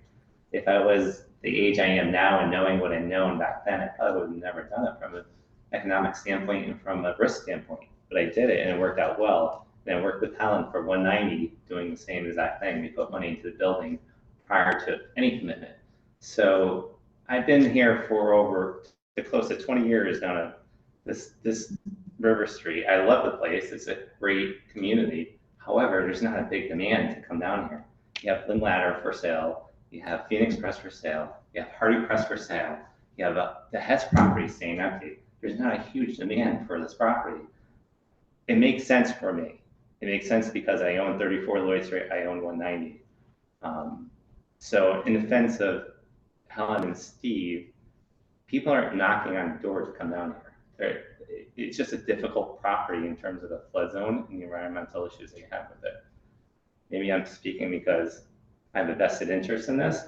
If I was the age I am now and knowing what I known back then, I probably would have never done it from an economic standpoint and from a risk standpoint. But I did it and it worked out well. And I worked with Helen for 190 doing the same exact thing. We put money into the building prior to any commitment. So I've been here for over close to 20 years down at this River Street. I love the place. It's a great community. However, there's not a big demand to come down here. You have Lynn Ladder for sale. You have Phoenix Press for sale. You have Hardy Press for sale. You have the Hess property staying empty. There's not a huge demand for this property. It makes sense for me. It makes sense because I own 34 Lloyd Street. I own 190. So in defense of Helen and Steve, people aren't knocking on the door to come down here. It's just a difficult property in terms of the flood zone and the environmental issues that you have with it. Maybe I'm speaking because I have a vested interest in this,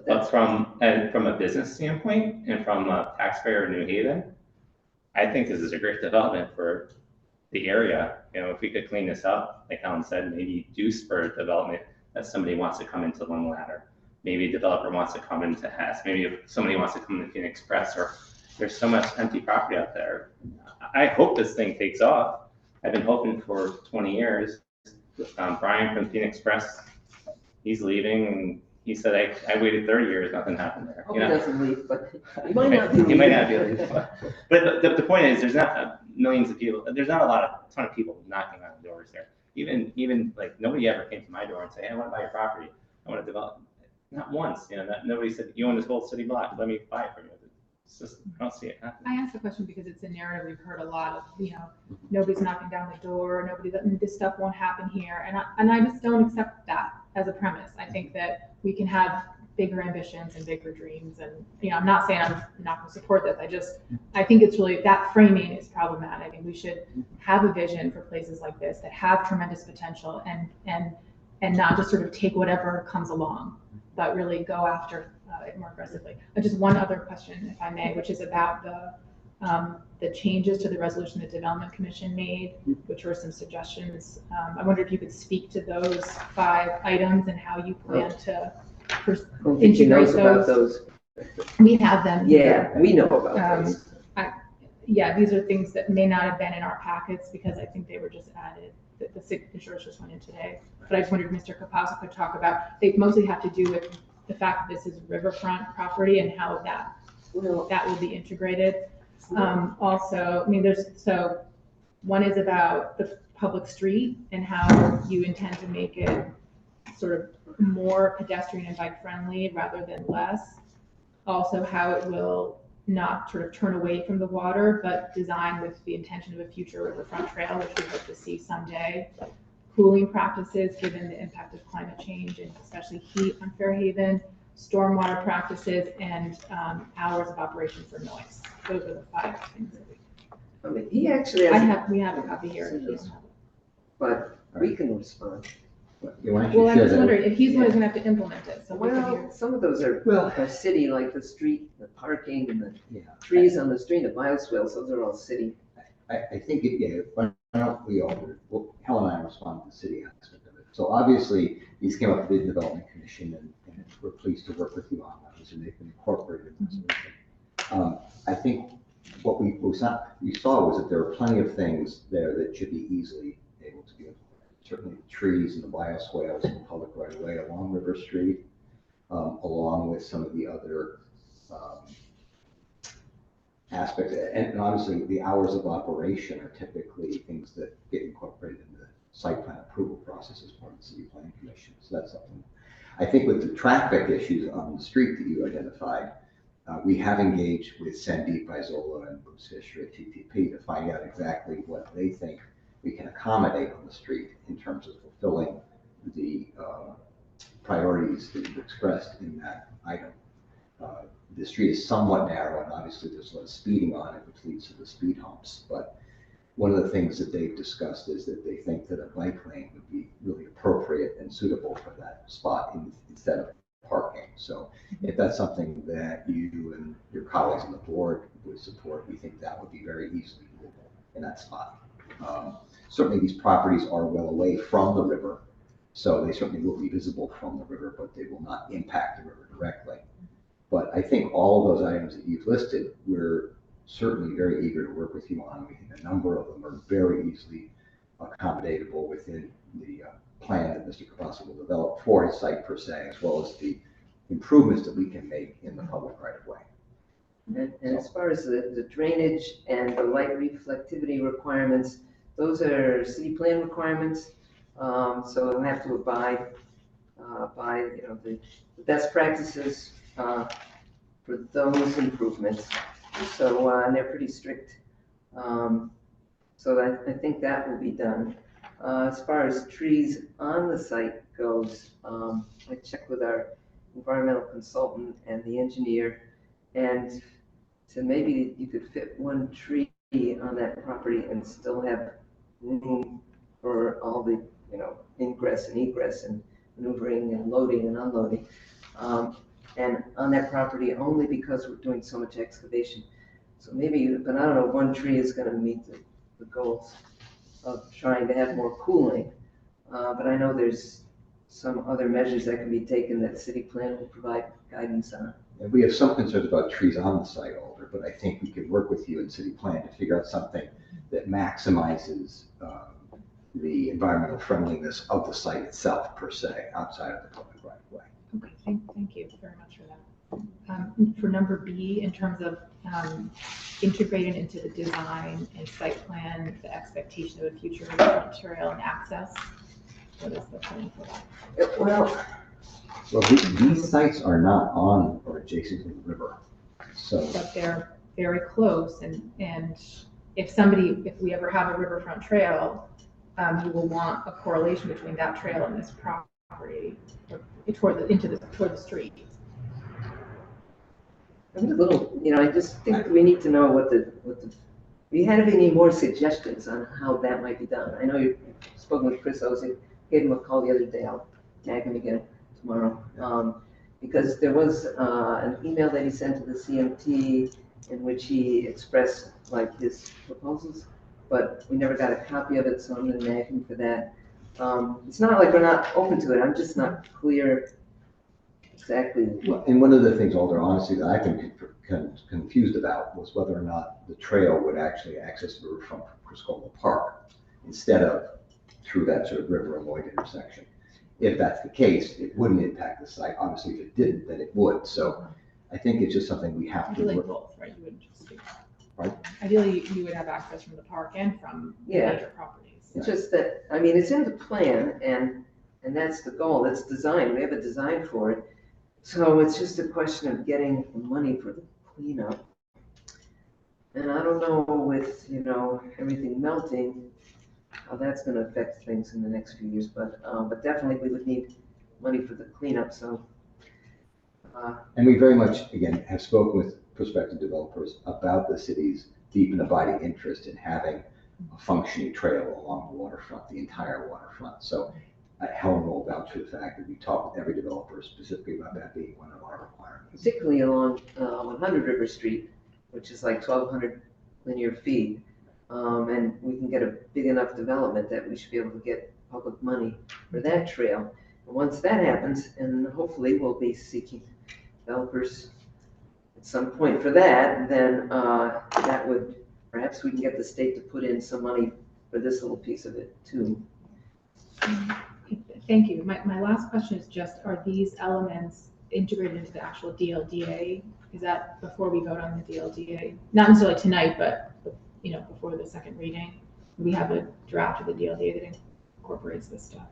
but from a business standpoint and from a taxpayer in New Haven, I think this is a great development for the area. You know, if we could clean this up, like Helen said, maybe do spur development that somebody wants to come into Lynn Ladder. Maybe a developer wants to come into Hess. Maybe if somebody wants to come into Phoenix Press, or there's so much empty property out there. I hope this thing takes off. I've been hoping for 20 years. Brian from Phoenix Press, he's leaving, and he said, I waited 30 years, nothing happened there. Hope he doesn't leave, but he might not be. He might not be leaving. But the point is, there's not millions of people. There's not a ton of people knocking on the doors there. Even like nobody ever came to my door and said, hey, I want to buy your property. I want to develop. Not once. You know, nobody said, you own this whole city block. Let me buy it from you. It's just, I don't see it happening. I asked the question because it's a narrative we've heard a lot of, you know, nobody's knocking down the door, this stuff won't happen here. And I just don't accept that as a premise. I think that we can have bigger ambitions and bigger dreams. And, you know, I'm not saying I'm not going to support this. I think it's really, that framing is problematic. And we should have a vision for places like this that have tremendous potential and not just sort of take whatever comes along, but really go after it more aggressively. Just one other question, if I may, which is about the changes to the resolution the Development Commission made, which were some suggestions. I wonder if you could speak to those 5 items and how you plan to integrate those. We have them. Yeah, we know about those. Yeah, these are things that may not have been in our packets because I think they were just added. The signatures just went in today. But I just wondered if Mr. Capasso could talk about, they mostly have to do with the fact that this is riverfront property and how that will be integrated. Also, I mean, one is about the public street and how you intend to make it sort of more pedestrian and bike friendly rather than less. Also, how it will not sort of turn away from the water, but design with the intention of a future riverfront trail, which we hope to see someday. Cooling practices, given the impact of climate change and especially heat on Fairhaven, stormwater practices, and hours of operation for noise. Those are the 5 things that I mean, he actually has. We have a copy here. But we can respond. Well, I'm just wondering if he's the one who's gonna have to implement it. So some of those are city, like the street, the parking, and the trees on the street, the bioswales. Those are all city. I think why don't we all, Helen and I respond to the city aspect of it. So obviously, these came up with the Development Commission, and we're pleased to work with you on those, and they've been incorporated in this. I think what we saw was that there are plenty of things there that should be easily able to be, certainly the trees and the bioswales and the public right of way along River Street, along with some of the other aspects. And obviously the hours of operation are typically things that get incorporated in the site plan approval process as part of the city planning commission. So that's something. I think with the traffic issues on the street that you identified, we have engaged with Sandeep Isola and Bruce Fisher at TTP to find out exactly what they think we can accommodate on the street in terms of fulfilling the priorities that you've expressed in that item. The street is somewhat narrow, and obviously there's a lot of speeding on it, which leads to the speed humps. But one of the things that they've discussed is that they think that a bike lane would be really appropriate and suitable for that spot instead of parking. So if that's something that you and your colleagues on the board would support, we think that would be very easily doable in that spot. Certainly these properties are well away from the river, so they certainly will be visible from the river, but they will not impact the river directly. But I think all of those items that you've listed, we're certainly very eager to work with you on. We think a number of them are very easily accommodatable within the plan that Mr. Cabasa will develop for his site per se, as well as the improvements that we can make in the public right of way. And as far as the drainage and the light reflectivity requirements, those are city plan requirements. So we'll have to abide by, you know, the best practices for those improvements. So and they're pretty strict. So I think that will be done. As far as trees on the site goes, I checked with our environmental consultant and the engineer, and so maybe you could fit one tree on that property and still have room for all the, you know, ingress and egress and maneuvering and loading and unloading. And on that property only because we're doing so much excavation. So maybe, but I don't know, one tree is going to meet the goals of trying to have more cooling. But I know there's some other measures that can be taken that city plan will provide guidance on. And we have some concerns about trees on the site, Alder, but I think we could work with you in city plan to figure out something that maximizes the environmental friendliness of the site itself per se, outside of the public right of way. Okay, thank you very much for that. For number B, in terms of integrating into the design and site plan, the expectation of a future riverfront trail and access, what is the plan for that? Well, these sites are not on or adjacent to the river, so. But they're very close, and if we ever have a riverfront trail, you will want a correlation between that trail and this property, toward the street. I'm a little, you know, I just think we need to know what the, do you have any more suggestions on how that might be done? I know you've spoken with Chris Ozzie, gave him a call the other day, I'll tag him again tomorrow. Because there was an email that he sent to the CMT in which he expressed like his proposals, but we never got a copy of it, so I'm gonna nag him for that. It's not like we're not open to it, I'm just not clear exactly. And one of the things, Alder, honestly, that I've been confused about was whether or not the trail would actually access the river from Criscola Park instead of through that sort of River and Lloyd intersection. If that's the case, it wouldn't impact the site. Obviously, if it didn't, then it would. So I think it's just something we have to Ideally work. both, right? You wouldn't just do Right? Ideally, you would have access from the park and from major properties. It's just that, I mean, it's in the plan and that's the goal, it's designed, we have a design for it. So it's just a question of getting the money for the cleanup. And I don't know with, you know, everything melting, how that's gonna affect things in the next few years, but definitely we would need money for the cleanup, so. And we very much, again, have spoken with prospective developers about the city's deep and abiding interest in having a functioning trail along the waterfront, the entire waterfront. So Helen will vouch for the fact that we talked with every developer specifically about that being one of our requirements. Particularly along 100 River Street, which is like 1,200 linear feet. And we can get a big enough development that we should be able to get public money for that trail. And once that happens, and hopefully we'll be seeking developers. some point for that, then that would, perhaps we can get the state to put in some money for this little piece of it too. Thank you. My last question is just, are these elements integrated into the actual DLDA? Is that before we vote on the DLDA? Not necessarily tonight, but, you know, before the second reading? We have a draft of the DLDA that incorporates this stuff.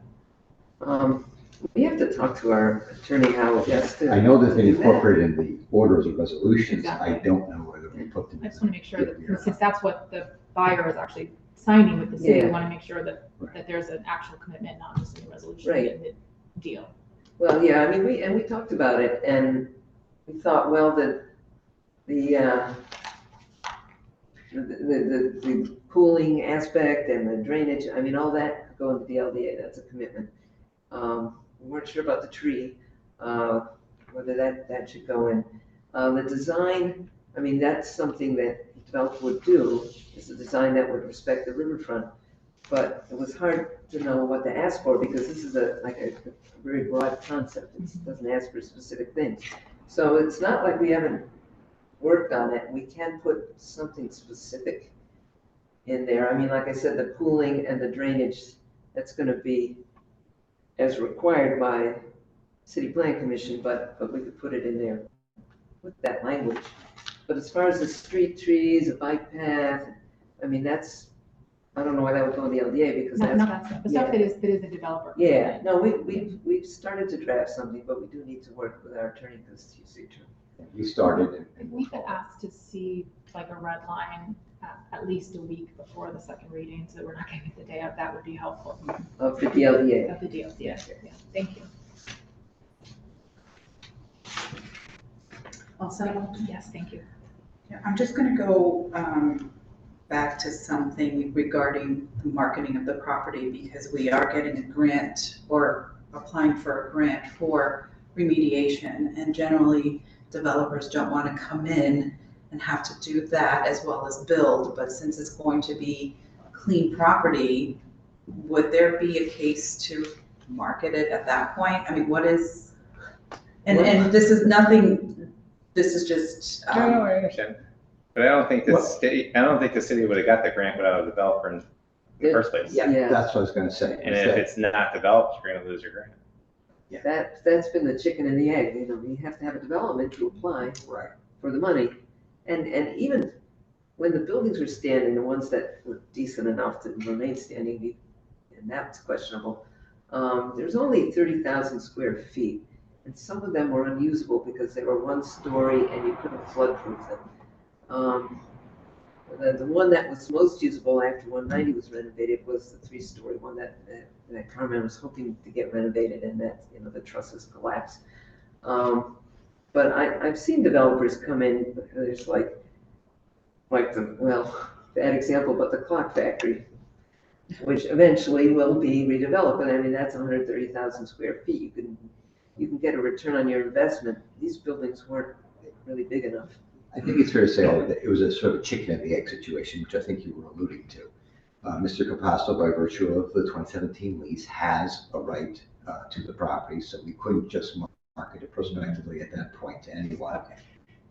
We have to talk to our attorney how yes to. I know that they do that. incorporated in the orders of resolutions. Exactly. I don't know whether we put them. I just want to make sure that, since that's what the buyer is actually signing with the city, we want to make sure that, that there's an actual commitment, not just in the resolution, but in the deal. Well, yeah, I mean, we talked about it, and we thought, well, the pooling aspect and the drainage, I mean, all that could go into the LDA, that's a commitment. We weren't sure about the tree, whether that should go in. The design, I mean, that's something that the developer would do, is a design that would respect the riverfront. But it was hard to know what to ask for, because this is a very broad concept. It doesn't ask for specific things. So it's not like we haven't worked on it. We can put something specific in there. I mean, like I said, the pooling and the drainage, that's gonna be as required by City Plan Commission, but we could put it in there with that language. But as far as the street trees, a bike path, I mean, that's, I don't know why that would go in the LDA, because Not that's. that stuff, the stuff that is the developer. Yeah, no, we've started to draft something, but we do need to work with our attorney, because you see, We started If we could ask to see like a red line at least a week before the second reading, so we're not getting it the day of, that would be helpful. Of the DLDA. Of the DLDA, yeah, thank you. All set? Yes, thank you. Yeah, I'm just gonna go back to something regarding the marketing of the property, because we are getting a grant or applying for a grant for remediation, and generally developers don't want to come in and have to do that as well as build, but since it's going to be clean property, would there be a case to market it at that point? I mean, what is, and this is nothing, this is just. No, I understand. But I don't think the city would have got the grant without a developer in the first place. Yeah. That's what I was gonna say. And if it's not developed, you're gonna lose your grant. That's been the chicken and the egg, you know, you have to have a development to apply for the money. And even when the buildings were standing, the ones that were decent enough to remain standing, and that's questionable, there's only 30,000 square feet. And some of them were unusable because they were one story and you couldn't flood-proof them. The one that was most usable after 190 was renovated was the 3-story one that Carmen was hoping to get renovated, and that, you know, the trusses collapsed. But I've seen developers come in, there's like the, well, bad example, but the clock factory, which eventually will be redeveloped. And I mean, that's 130,000 square feet. You can get a return on your investment. These buildings weren't really big enough. I think it's fair to say that it was a sort of chicken and the egg situation, which I think you were alluding to. Mr. Capasso, by virtue of the 2017 lease, has a right to the property, so we couldn't just market it prospectively at that point to anyone.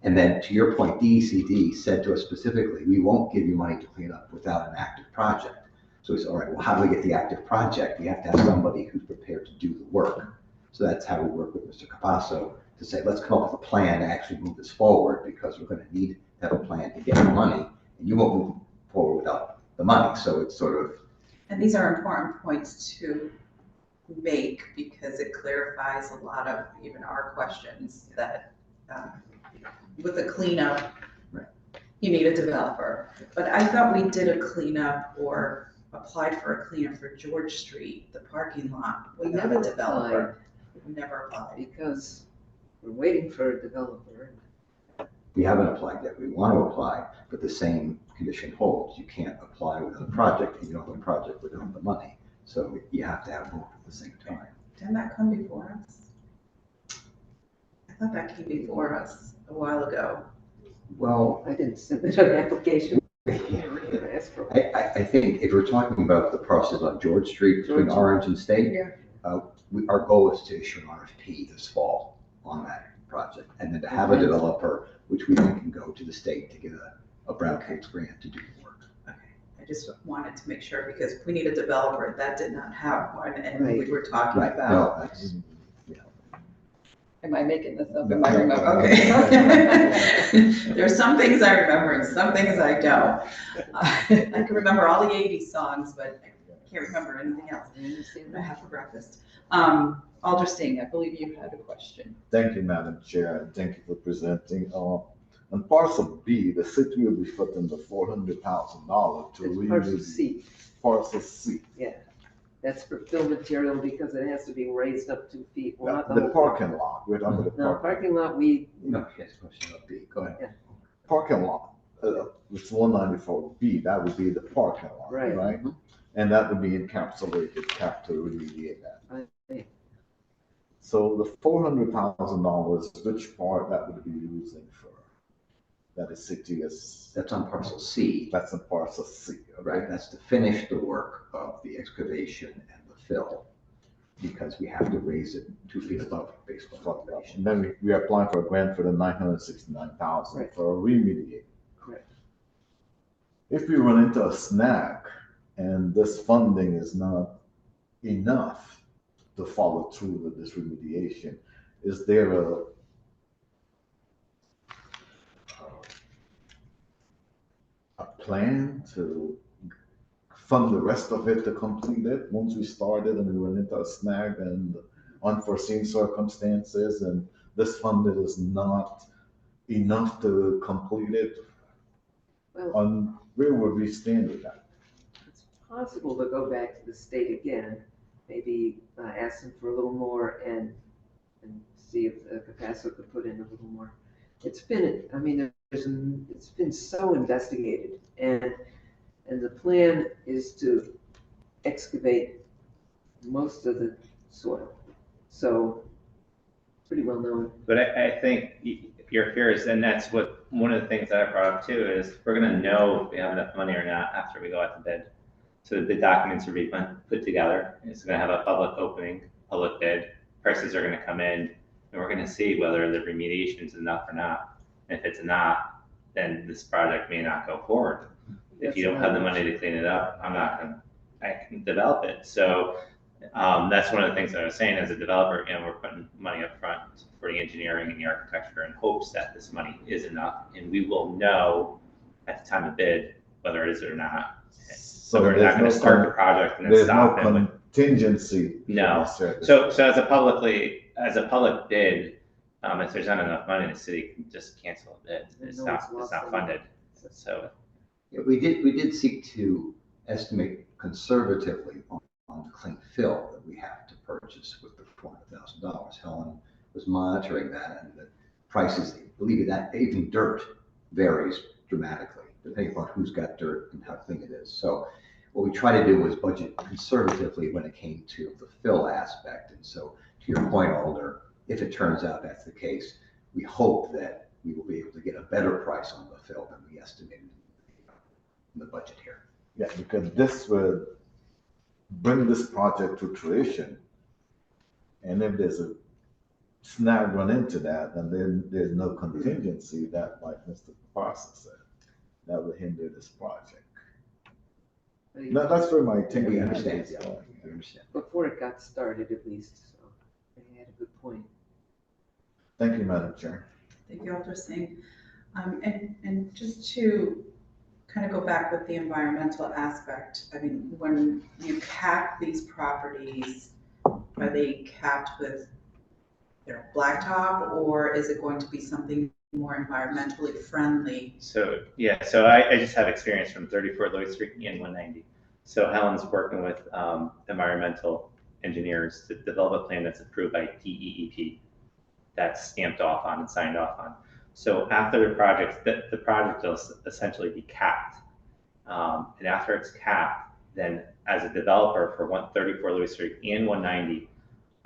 And then, to your point, DECD said to us specifically, we won't give you money to clean up without an active project. So we said, all right, well, how do we get the active project? We have to have somebody who's prepared to do the work. So that's how we work with Mr. Capasso to say, let's come up with a plan to actually move this forward, because we're going to need to have a plan to get the money, and you won't move forward without the money. So it's sort of. And these are important points to make, because it clarifies a lot of even our questions that with the cleanup, you need a developer. But I thought we did a cleanup or applied for a cleanup for George Street, the parking lot, without a developer. We never applied. Because we're waiting for a developer. We haven't applied yet. We want to apply, but the same condition holds. You can't apply without a project, and you don't have a project without the money. So you have to have both at the same time. Didn't that come before us? I thought that came before us a while ago. Well, I didn't submit an application. I think if we're talking about the process on George Street between Orange and State, our goal is to issue an RFP this fall on that project, and then to have a developer which we then can go to the state to get a brownfields grant to do the work. I just wanted to make sure, because we need a developer that did not have one, and we Right. were talking Right, about. no, that's, Am I making this up? No, Am I no, remembering? Okay. There's some things I remember and some things I don't. I can remember all the 80s songs, but I can't remember anything else. I understand I that. have for breakfast. Alder Singh, I believe you had a question. Thank you, Madam Chair, and thank you for presenting. On parcel B, the city will be footing the $400,000 to It's parcel remove C, parcel C. that's for fill material because it has to be raised up 2 feet. Well, not The whole parking lot, we're talking about the No, parking. parking lot, we, no, yes, question about B, go ahead. Parking lot, it's 194B, that would be the parking lot, Right. right? And that would be encapsulated capital remediate that. Right. So the $400,000, which part that would be using for? That the city is, That's on parcel C. that's in parcel C, Right, okay? that's to finish the work of the excavation and the fill, because we have to raise it 2 feet above basement elevation. And then we apply for a grant for the 969,000 Right. for a remediate. correct. If we run into a snag and this funding is not enough to follow through with this remediation, is there a plan to fund the rest of it to complete it once we started and we run into a snag and unforeseen circumstances and this funding is not enough to complete it? Well, Where would we stand with that? it's possible to go back to the state again, maybe ask them for a little more and see if Capasso could put in a little more. It's been, I mean, it's been so investigated, and the plan is to excavate most of the soil. So, pretty well known. But I think if your fear is, and that's what, one of the things that I brought up too, is we're gonna know if we have enough money or not after we go out to bid. So the bid documents are being put together, it's gonna have a public opening, public bid, prices are gonna come in, and we're gonna see whether the remediation is enough or not. And if it's not, then this project may not go forward. If you don't have the money to clean it up, I can develop it. So that's one of the things that I was saying as a developer, we're putting money up front for the engineering and the architecture in hopes that this money is enough. And we will know at the time of bid whether it is or not. So we're not going to start the project and then stop it. There's no contingency. No. So as a public bid, if there's not enough money, the city can just cancel a bid. It's not funded. So Yeah, we did seek to estimate conservatively on the clean fill that we have to purchase with the $400,000. Helen was monitoring that, and the prices, believe it, that even dirt varies dramatically, depending upon who's got dirt and how clean it is. So what we try to do was budget conservatively when it came to the fill aspect. And so to your point, Alder, if it turns out that's the case, we hope that we will be able to get a better price on the fill than we estimated in the budget here. Yeah, because this would bring this project to fruition. And if there's a snag run into that, and then there's no contingency, that, like Mr. Parsons said, that would hinder this project. No, that's where my thinking We understand, is yeah, going. we understand. Before it got started, at least, so they had a good point. Thank you, Madam Chair. Thank you, Alder Singh. And just to kind of go back with the environmental aspect, I mean, when you cap these properties, are they capped with, blacktop, or is it going to be something more environmentally friendly? So I just have experience from 34 Lloyd Street and 190. So Helen's working with environmental engineers to develop a plan that's approved by DEEP, that's stamped off on and signed off on. So after the project, the project will essentially be capped. And after it's capped, then as a developer for 134 Louis Street and 190,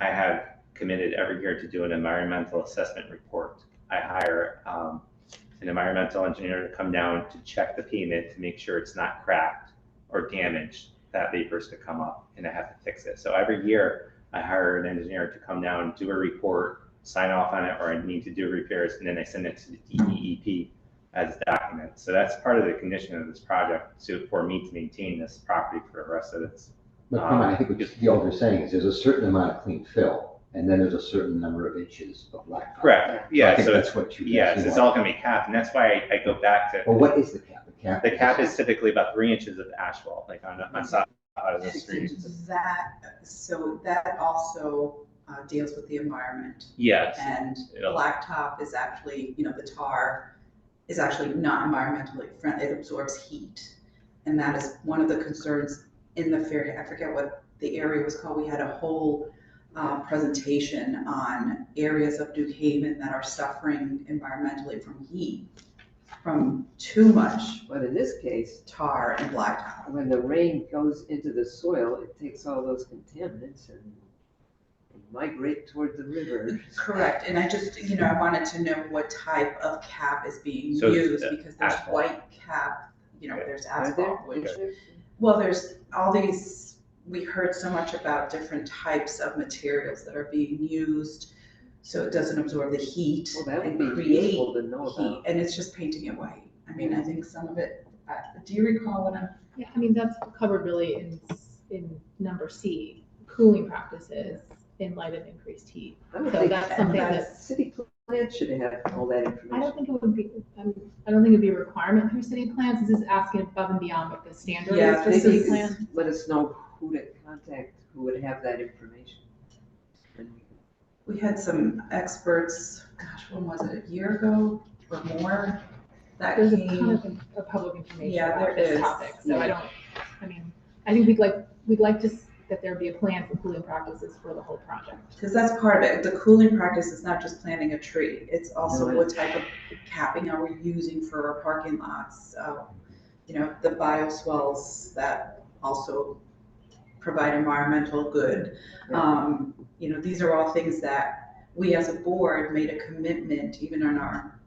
I have committed every year to do an environmental assessment report. I hire an environmental engineer to come down to check the pavement to make sure it's not cracked or damaged, that vapors could come up, and I have to fix it. So every year I hire an engineer to come down, do a report, sign off on it or I need to do repairs, and then I send it to the DEEP as a document. So that's part of the condition of this project for me to maintain this property for the rest of its. But I think what the Alder's saying is there's a certain amount of clean fill, and then there's a certain number of inches of blacktop. Correct, yeah, I think so that's what you. yes, it's all gonna be capped, and that's why I go back to. Well, what is the cap? The cap is typically about 3 inches of asphalt, like on side of the street. That also deals with the environment. Yes. And blacktop is actually, the tar is actually not environmentally friendly. It absorbs heat. And that is one of the concerns in the fair. I forget what the area was called. We had a whole presentation on areas of New Haven that are suffering environmentally from heat, from too much. But in this case, tar and blacktop. When the rain goes into the soil, it takes all those contaminants and migrate toward the river. Correct, and I just, I wanted to know what type of cap is being So used, because there's asphalt. white cap, there's asphalt. There? Well, there's all these, we heard so much about different types of materials that are being used, so it doesn't absorb the heat Well, that would and be create useful to know heat, about. and it's just painting it white. I mean, I think some of it, do you recall what I'm? Yeah, I mean, that's covered really in number C, cooling practices in light of increased heat. I would So think that's something that, city plan should have all that I information. don't think it would be, I don't think it'd be a requirement through city plans. This is asking above and beyond what the standard Yeah, is for Maybe city plan. let us know who to contact, who would have that information. And We had some experts, gosh, when was it, a year ago or more? That There's a came. ton of public information Yeah, about there this is. topic, so Yeah. I think we'd like to, that there be a plan for cooling practices for the whole project. Because that's part of it. The cooling practice is not just planting a tree. It's also No, what type of capping are we using for our parking lots? The bioswales that also provide environmental good. These are all things that we as a board made a commitment, even on our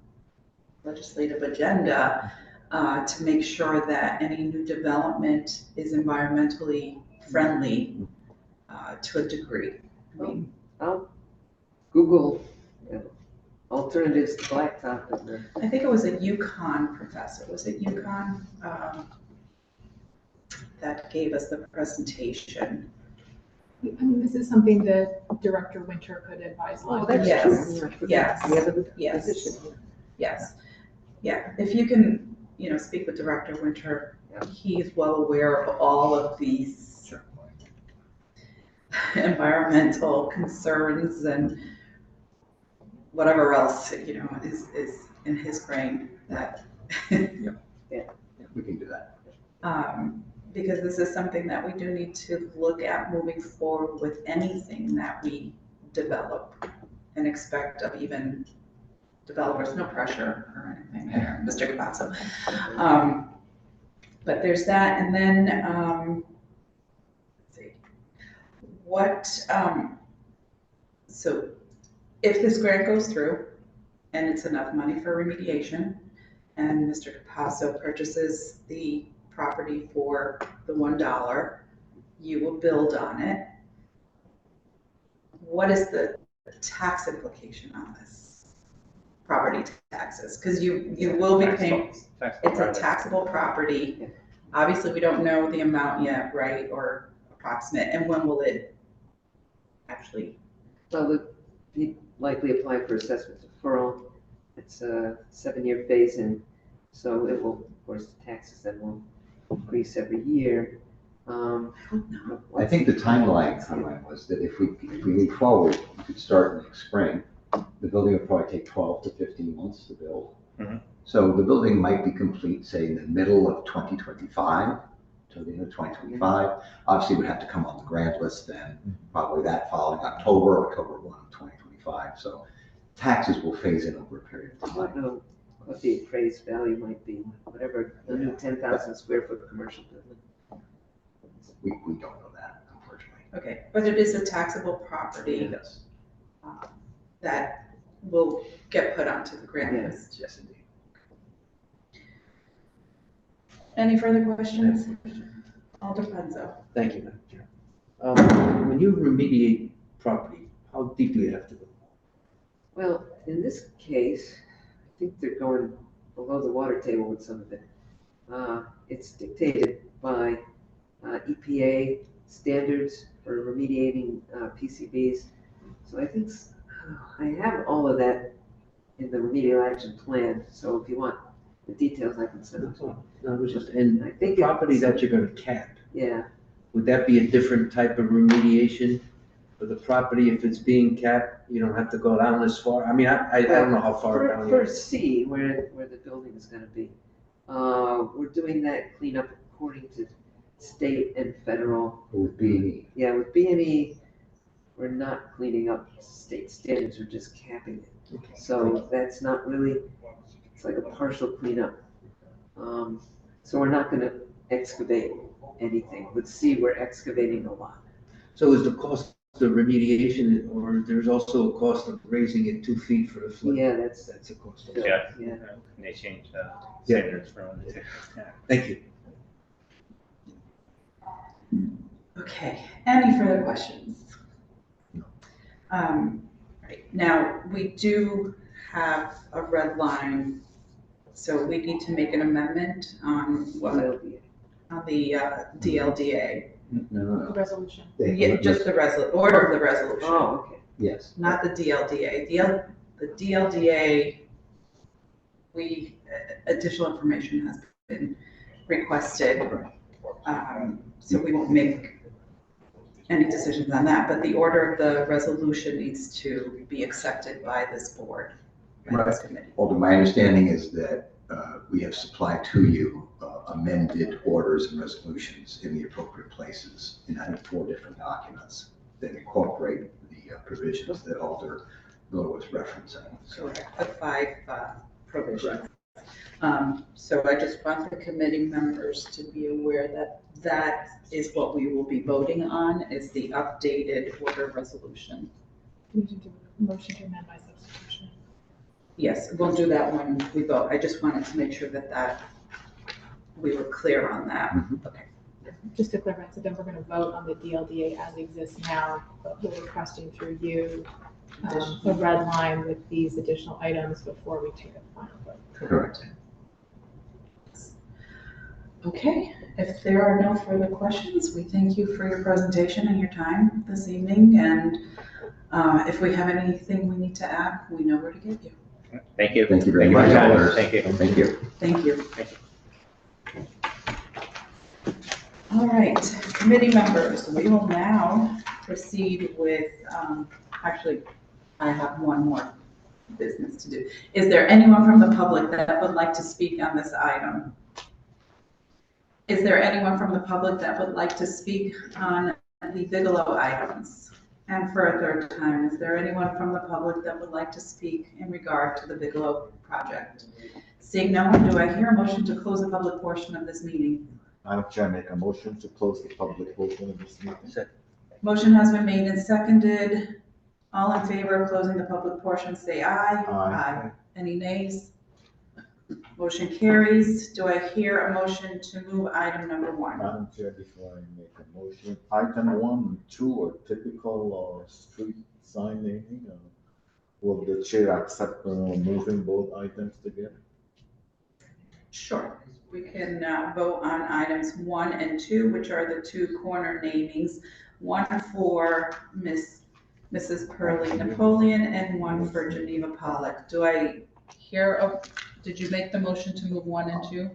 legislative agenda, to make sure that any new development is environmentally friendly to a degree. I mean, I'll Google alternatives to blacktop. I think it was a UConn professor, was it UConn? That gave us the presentation. I mean, this is something that Director Winter could advise on. Yes, yes, We have a yes. position. Yes, yeah, if you can, speak with Director Winter, he's well aware of all of these environmental concerns and whatever else, is in his brain that. We can do that. Because this is something that we do need to look at moving forward with anything that we develop and expect of even developers, no pressure or anything there, Mr. Capazzo. But there's that, and then, let's see, so if this grant goes through and it's enough money for remediation, and Mr. Capazzo purchases the property for the $1, you will build on it. What is the tax implication on this? Property taxes, because you will be paying, it's a taxable property. Obviously, we don't know the amount yet, right, or approximate, and when will it actually? Well, he'd likely apply for assessment deferral. It's a 7-year phase, and so it will, of course, taxes that will increase every year. I think the timeline was that if we move forward, we could start next spring. The building would probably take 12 to 15 months to build. Mm-hmm. So the building might be complete, say, in the middle of 2025, to the end of 2025. Obviously, it would have to come on the grant list then, probably that following October 1 of 2025. So taxes will phase in over a period of I don't time. know what the appraised value might be, whatever the new 10,000 square foot commercial building. We don't know that, unfortunately. Okay, but it is a taxable property. Yes. That will get put onto the grant list. Yes, indeed. Any further questions? Alder Penzo. Thank you, Madam Chair. When you remediate property, how deep do you have to go? Well, in this case, I think they're going below the water table with some of it. It's dictated by EPA standards for remediating PCBs. So I think I have all of that in the remedial action plan. So if you want the details, I can send them to you. No, it was just, and I the think property it's- that you're gonna cap, Yeah, would that be a different type of remediation for the property if it's being capped? You don't have to go down this far? I mean, I don't know how far down for here. C, where the building is gonna be, we're doing that cleanup according to state and federal. With B&E. Yeah, with B&E, we're not cleaning up state standards, we're just capping it. So that's not really, it's like a partial cleanup. So we're not gonna excavate anything. With C, we're excavating a lot. So is the cost of remediation, or there's also a cost of raising it 2 feet for the flood? Yeah, that's a cost. Yeah. Yeah. And they changed standards for one too. Thank you. Okay, any further questions? Right, now, we do have a red line, so we need to make an amendment on what, on the DLDA. No, Resolution. Yeah, just the order of the resolution. Oh, okay. Yes. Not the DLDA. The DLDA, additional information has been requested. So we won't make any decisions on that, but the order of the resolution needs to be accepted by this board, by this committee. Well, my understanding is that we have supplied to you amended orders and resolutions in the appropriate places in, I think, 4 different documents that incorporate the provisions that Alder was referencing. So, Correct, the 5 provisions. So I just want the committee members to be aware that that is what we will be voting on, is the updated order resolution. We need to do a motion to amend by substitution. Yes, we'll do that when we vote. I just wanted to make sure that we were clear on that. Okay. Just to clarify, so then we're gonna vote on the DLDA as exists now, but we're requesting through you a red line with these additional items before we take a final vote. correct. Okay, if there are no further questions, we thank you for your presentation and your time this evening. And if we have anything we need to add, we know where to get you. Thank you. Thank you very for much, your time. Alders. Thank you. Thank you. Thank you. All right, committee members, we will now proceed with, actually, I have one more business to do. Is there anyone from the public that would like to speak on this item? Is there anyone from the public that would like to speak on the Bigelow items? And for a third time, is there anyone from the public that would like to speak in regard to the Bigelow project? Seeing no one, do I hear a motion to close the public portion of this meeting? Madam Chair, make a motion to close the public portion of this meeting. Motion has been made and seconded. All in favor of closing the public portion, say aye. Aye. Any nays? Motion carries. Do I hear a motion to move item number 1? Madam Chair, before I make a motion, item 1 and 2 are typical street sign naming. Will the chair accept moving both items together? Sure. We can vote on items 1 and 2, which are the 2 corner namings. One for Mrs. Pearlie Napoleon and one for Geneva Pollock. Do I hear did you make the motion to move 1 and 2?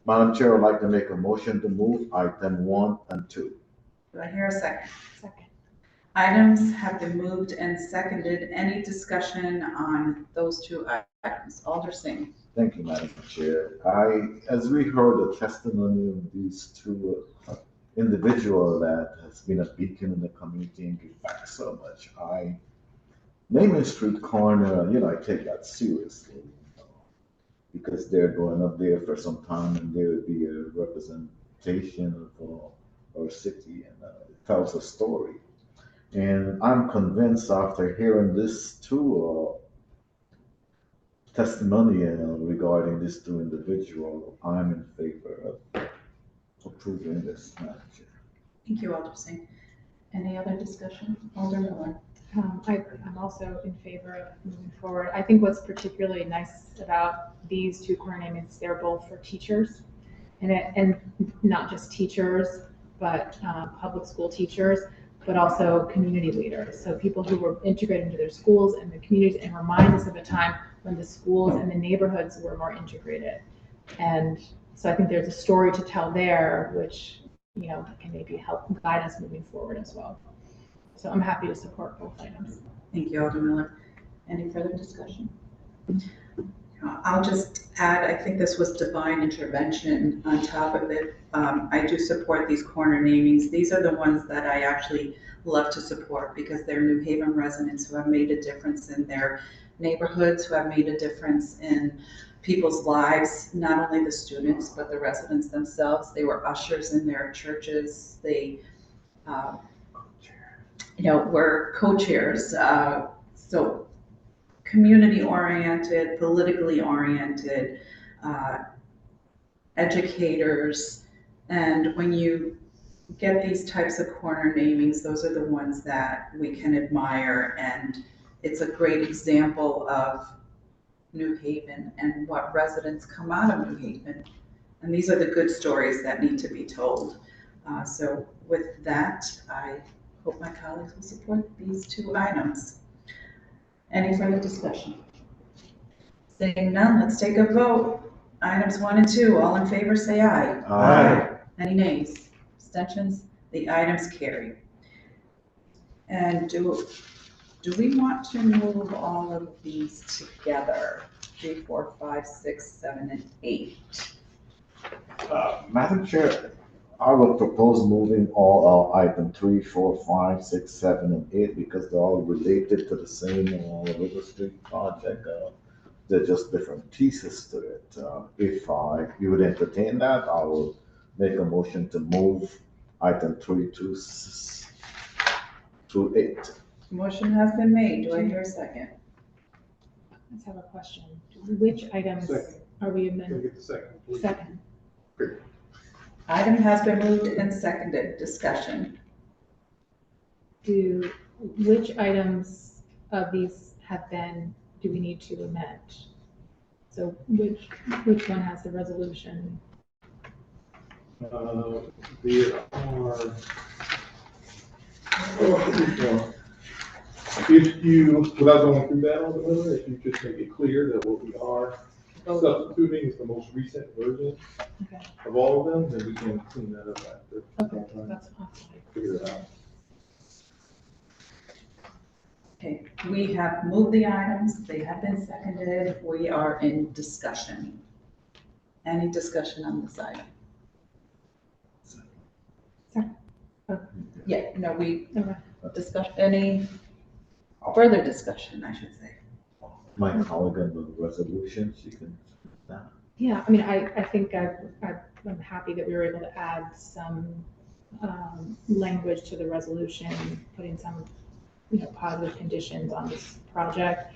Madam Chair, I'd like to make a motion to move item 1 and 2. Do I hear a second? Second. Items have been moved and seconded. Any discussion on those 2 items? Alder Singh. Thank you, Madam Chair. As we heard the testimony of these 2 individuals that has been a beacon in the community and give back so much, naming street corner, I take that seriously. Because they're going up there for some time and there would be a representation of our city and it tells a story. And I'm convinced after hearing this 2 testimony regarding these 2 individuals, I'm in favor of approving this, Madam Chair. Thank you, Alder Singh. Any other discussion? Alder Miller. I'm also in favor of moving forward. I think what's particularly nice about these two corner namings is they're both for teachers, and not just teachers, but public school teachers, but also community leaders. So people who were integrated into their schools and the communities, and remind us of a time when the schools and the neighborhoods were more integrated. And so I think there's a story to tell there, which, you know, can maybe help guide us moving forward as well. So I'm happy to support both items. Thank you, Alder Miller. Any further discussion? I'll just add, I think this was divine intervention on top of it. I do support these corner namings. These are the ones that I actually love to support because they're New Haven residents who have made a difference in their neighborhoods, who have made a difference in people's lives, not only the students, but the residents themselves. They were ushers in their churches. They, were co-chairs. So community oriented, politically oriented, educators. And when you get these types of corner namings, those are the ones that we can admire. And it's a great example of New Haven and what residents come out of New Haven. And these are the good stories that need to be told. So with that, I hope my colleagues will support these two items. Any further discussion? Seeing none, let's take a vote. Items 1 and 2, all in favor say aye. Aye. Any nays? Abstentions? The items carry. And do we want to move all of these together? 3, 4, 5, 6, 7, and 8. Madam Chair, I would propose moving all item 3, 4, 5, 6, 7, and 8 because they're all related to the same River Street project. They're just different pieces to it. If you would entertain that, I will make a motion to move item 3 to 8. Motion has been made. Do I hear a second? Let's have a question. Which items are we amending? Second. Item has been moved and seconded. Discussion. Which items of these do we need to amend? So which one has the resolution? There are, if you, without going through that on the order, if you just make it clear that what we are substituting is the most recent version of all of them, then we can clean that up after. Okay, that's fine. Figure it out. Okay, we have moved the items. They have been seconded. We are in discussion. Any discussion on this item? Yeah, no, we discussed any further discussion, I should say. My colleague on the resolution, she can. Yeah, I mean, I think I'm happy that we were able to add some language to the resolution, putting some positive conditions on this project.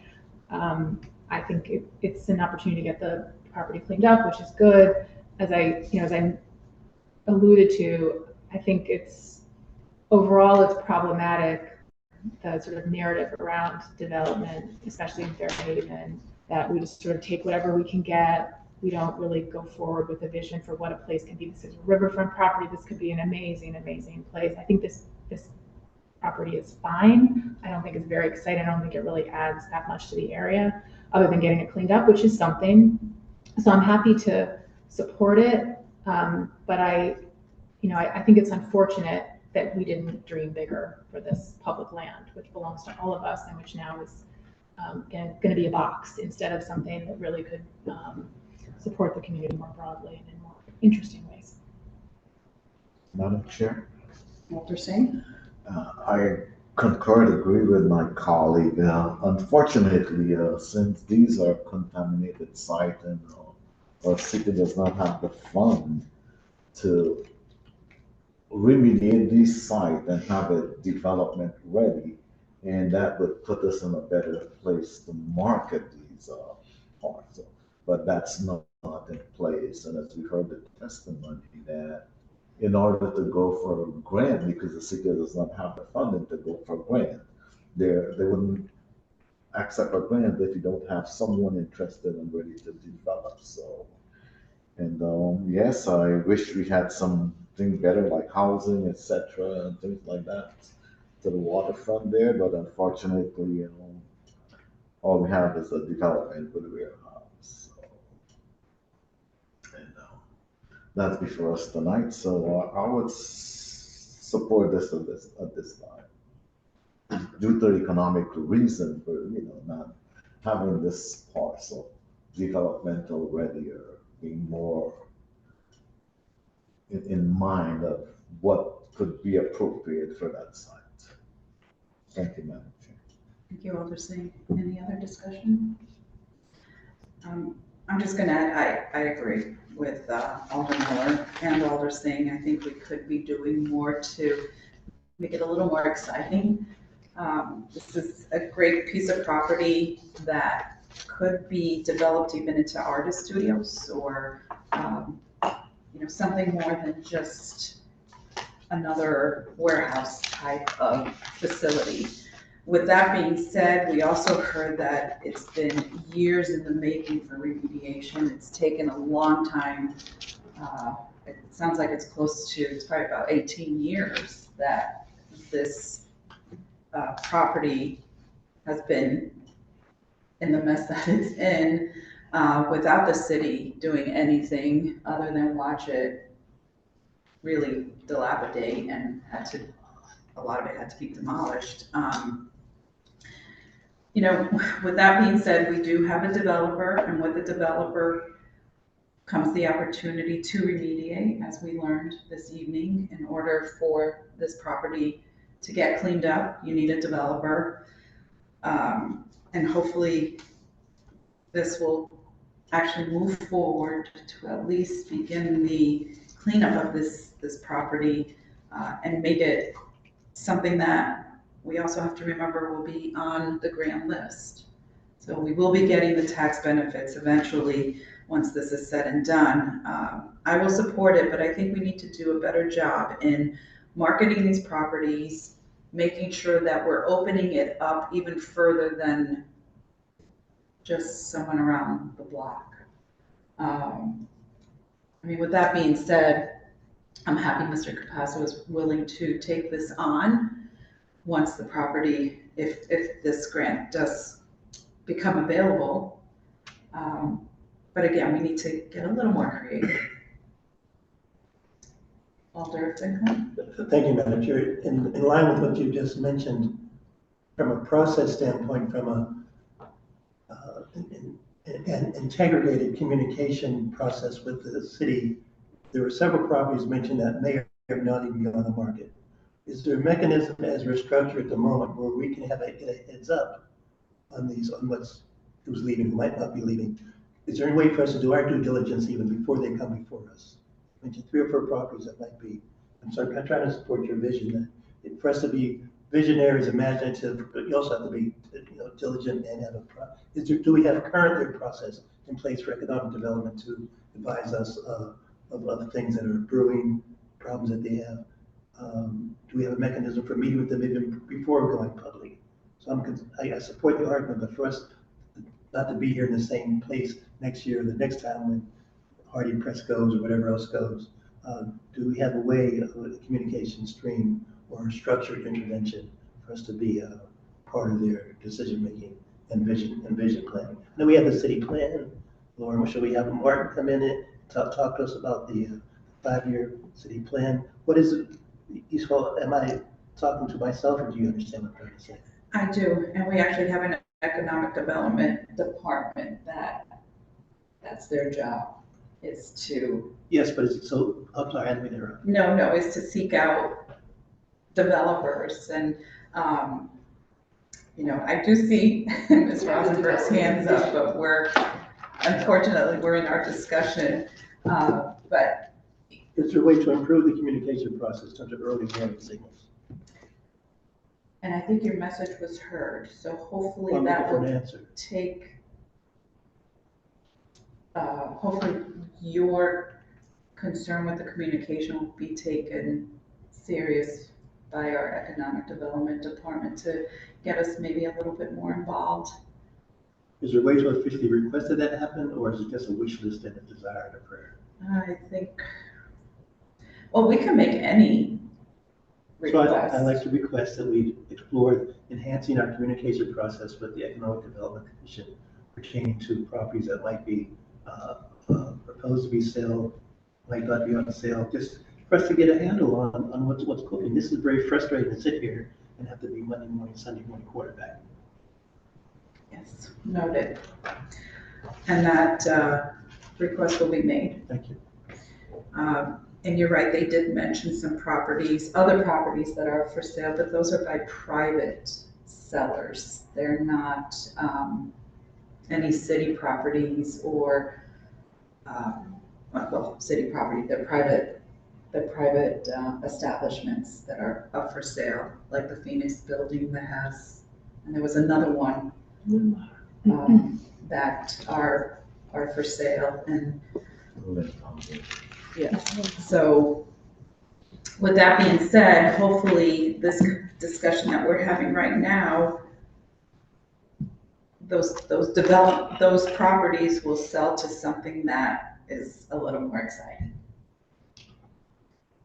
I think it's an opportunity to get the property cleaned up, which is good. As I alluded to, I think overall it's problematic, the sort of narrative around development, especially in Fairhaven, that we just sort of take whatever we can get. We don't really go forward with a vision for what a place can be. This is a riverfront property. This could be an amazing, amazing place. I think this property is fine. I don't think it's very exciting. I don't think it really adds that much to the area other than getting it cleaned up, which is something. So I'm happy to support it. But I think it's unfortunate that we didn't dream bigger for this public land, which belongs to all of us and which now is going to be a box instead of something that really could support the community more broadly and in more interesting ways. Madam Chair? Walter Singh? I concur and agree with my colleague. Unfortunately, since these are contaminated sites and our city does not have the fund to remediate these sites and have a development ready, and that would put us in a better place to market these parts. But that's not in place. And as we heard the testimony that in order to go for a grant, because the city does not have the funding to go for a grant, they wouldn't accept a grant if you don't have someone interested and ready to develop, so. And, yes, I wish we had something better like housing, et cetera, and things like that to the waterfront there, but unfortunately, all we have is a development with a warehouse, so. And, that's before us tonight, so I would support this at this time. Due to economic reason for, not having this parcel developmental ready or being more in mind of what could be appropriate for that site. Thank you, Madam Chair. Thank you, Alderson. Any other discussion? I'm just gonna add, I agree with Alder Miller and Alder Singh. I think we could be doing more to make it a little more exciting. This is a great piece of property that could be developed even into artist studios or, something more than just another warehouse type of facility. With that being said, we also heard that it's been years in the making for remediation. It's taken a long time. It sounds like it's probably about 18 years that this property has been in the mess that it's in, without the city doing anything other than watch it really dilapidate and a lot of it had to be demolished. With that being said, we do have a developer, and with the developer comes the opportunity to remediate, as we learned this evening. In order for this property to get cleaned up, you need a developer. And hopefully this will actually move forward to at least begin the cleanup of this property and make it something that we also have to remember will be on the grant list. So we will be getting the tax benefits eventually once this is said and done. I will support it, but I think we need to do a better job in marketing these properties, making sure that we're opening it up even further than just someone around the block. With that being said, I'm happy Mr. Capasso is willing to take this on once the property, if this grant does become available. But again, we need to get a little more creative. Alder Finkel? Thank you, Madam Chair. In line with what you just mentioned, from a process standpoint, from an integrated communication process with the city, there were several properties mentioned that may or may not even be on the market. Is there a mechanism as we're structured at the moment where we can have a heads up on who's leaving, who might not be leaving? Is there any way for us to do our due diligence even before they come before us? I mentioned 3 or 4 properties that might be. I'm trying to support your vision that for us to be visionaries, imaginative, but you also have to be diligent and have do we have currently a process in place for economic development to advise us of things that are brewing, problems that they have? Do we have a mechanism for meeting with them even before going public? So I support the argument, but for us not to be here in the same place next year, the next time when Hardy Press goes or whatever else goes, do we have a way of a communication stream or a structured intervention for us to be a part of their decision-making and vision planning? Then we have the city plan. Lauren, should we have Martin come in and talk to us about the 5-year city plan? What is it? Am I talking to myself, or do you understand what I'm trying to say? I do, and we actually have an economic development department that's their job, is to. Yes, but I'm sorry, I didn't mean to interrupt. No, is to seek out developers, and I do see Ms. Rosenberg's hands up, but unfortunately we're in our discussion, but. Is there a way to improve the communication process in terms of early warning signals? And I think your message was heard, so hopefully that will take, hopefully your concern with the communication will be taken serious by our economic development department to get us maybe a little bit more involved. Is there a way to officially request that that happen, or is it just a wish list and a desire and a prayer? I think, well, we can make any So request. I'd like to request that we explore enhancing our communication process with the Economic Development Commission pertaining to properties that might be proposed to be sale, might not be on sale, just for us to get a handle on what's cooking. This is very frustrating to sit here and have to be Monday morning, Sunday morning quarterback. Yes, noted. And that request will be made. Thank you. And you're right, they did mention some properties, other properties that are for sale, but those are by private sellers. They're not any city properties or, well, city property, they're private establishments that are up for sale, like the Phoenix building that has, and there was another one that are for sale. And yeah, so with that being said, hopefully this discussion that we're having right now, those properties will sell to something that is a little more exciting.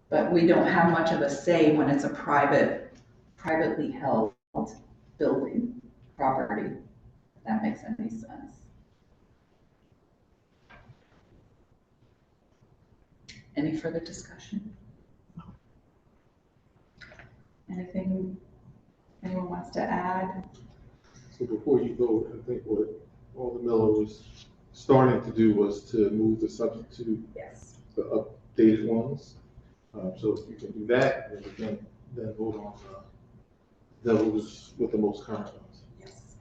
But we don't have much of a say when it's a privately held building property, if that makes any sense. Any further discussion? Anything anyone wants to add? So before you vote, I think what Aldermiller was starting to do was to move the substitute, Yes. the updated ones. So if you can do that, then we can then vote on those with the most current ones. Yes.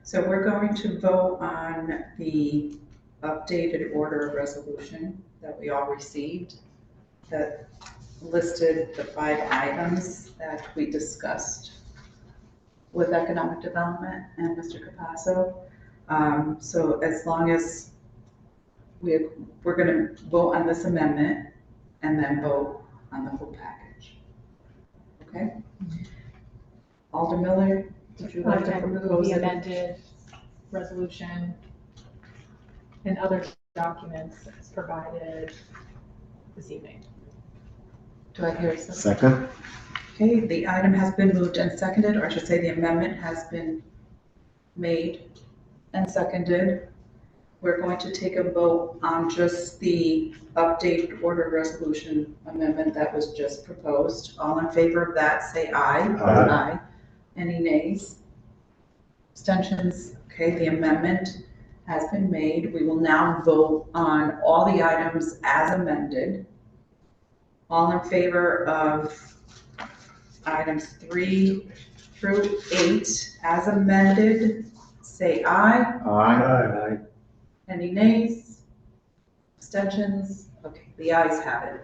So we're going to vote on the updated order of resolution that we all received that listed the 5 items that we discussed with economic development and Mr. Capasso. So as long as we're going to vote on this amendment and then vote on the whole package. Okay? Alder Miller, did you like to propose the it? amended resolution and other documents as provided this evening? Do I hear a second? Second? Okay, the item has been moved and seconded, or I should say the amendment has been made and seconded. We're going to take a vote on just the updated order resolution amendment that was just proposed. All in favor of that, say aye. Aye. Any nays? Abstentions? Okay, the amendment has been made. We will now vote on all the items as amended. All in favor of items 3 through 8 as amended, say aye. Aye. Any nays? Abstentions? Okay, the ayes have it.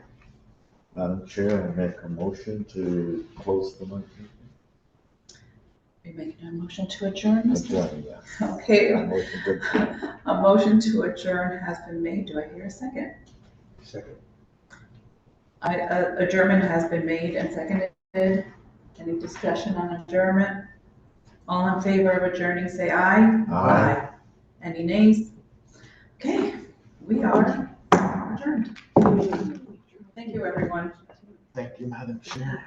Madam Chair, I make a motion to close the motion. Are you making a motion to adjourn, Mr.? Adjourn, yes. Okay, Motion to adjourn. a motion to adjourn has been made. Do I hear a second? Second. Adjournment has been made and seconded. Any discussion on adjournment? All in favor of adjourning, say aye. Aye. Any nays? Okay, we are adjourned. Thank you, everyone. Thank you, Madam Chair.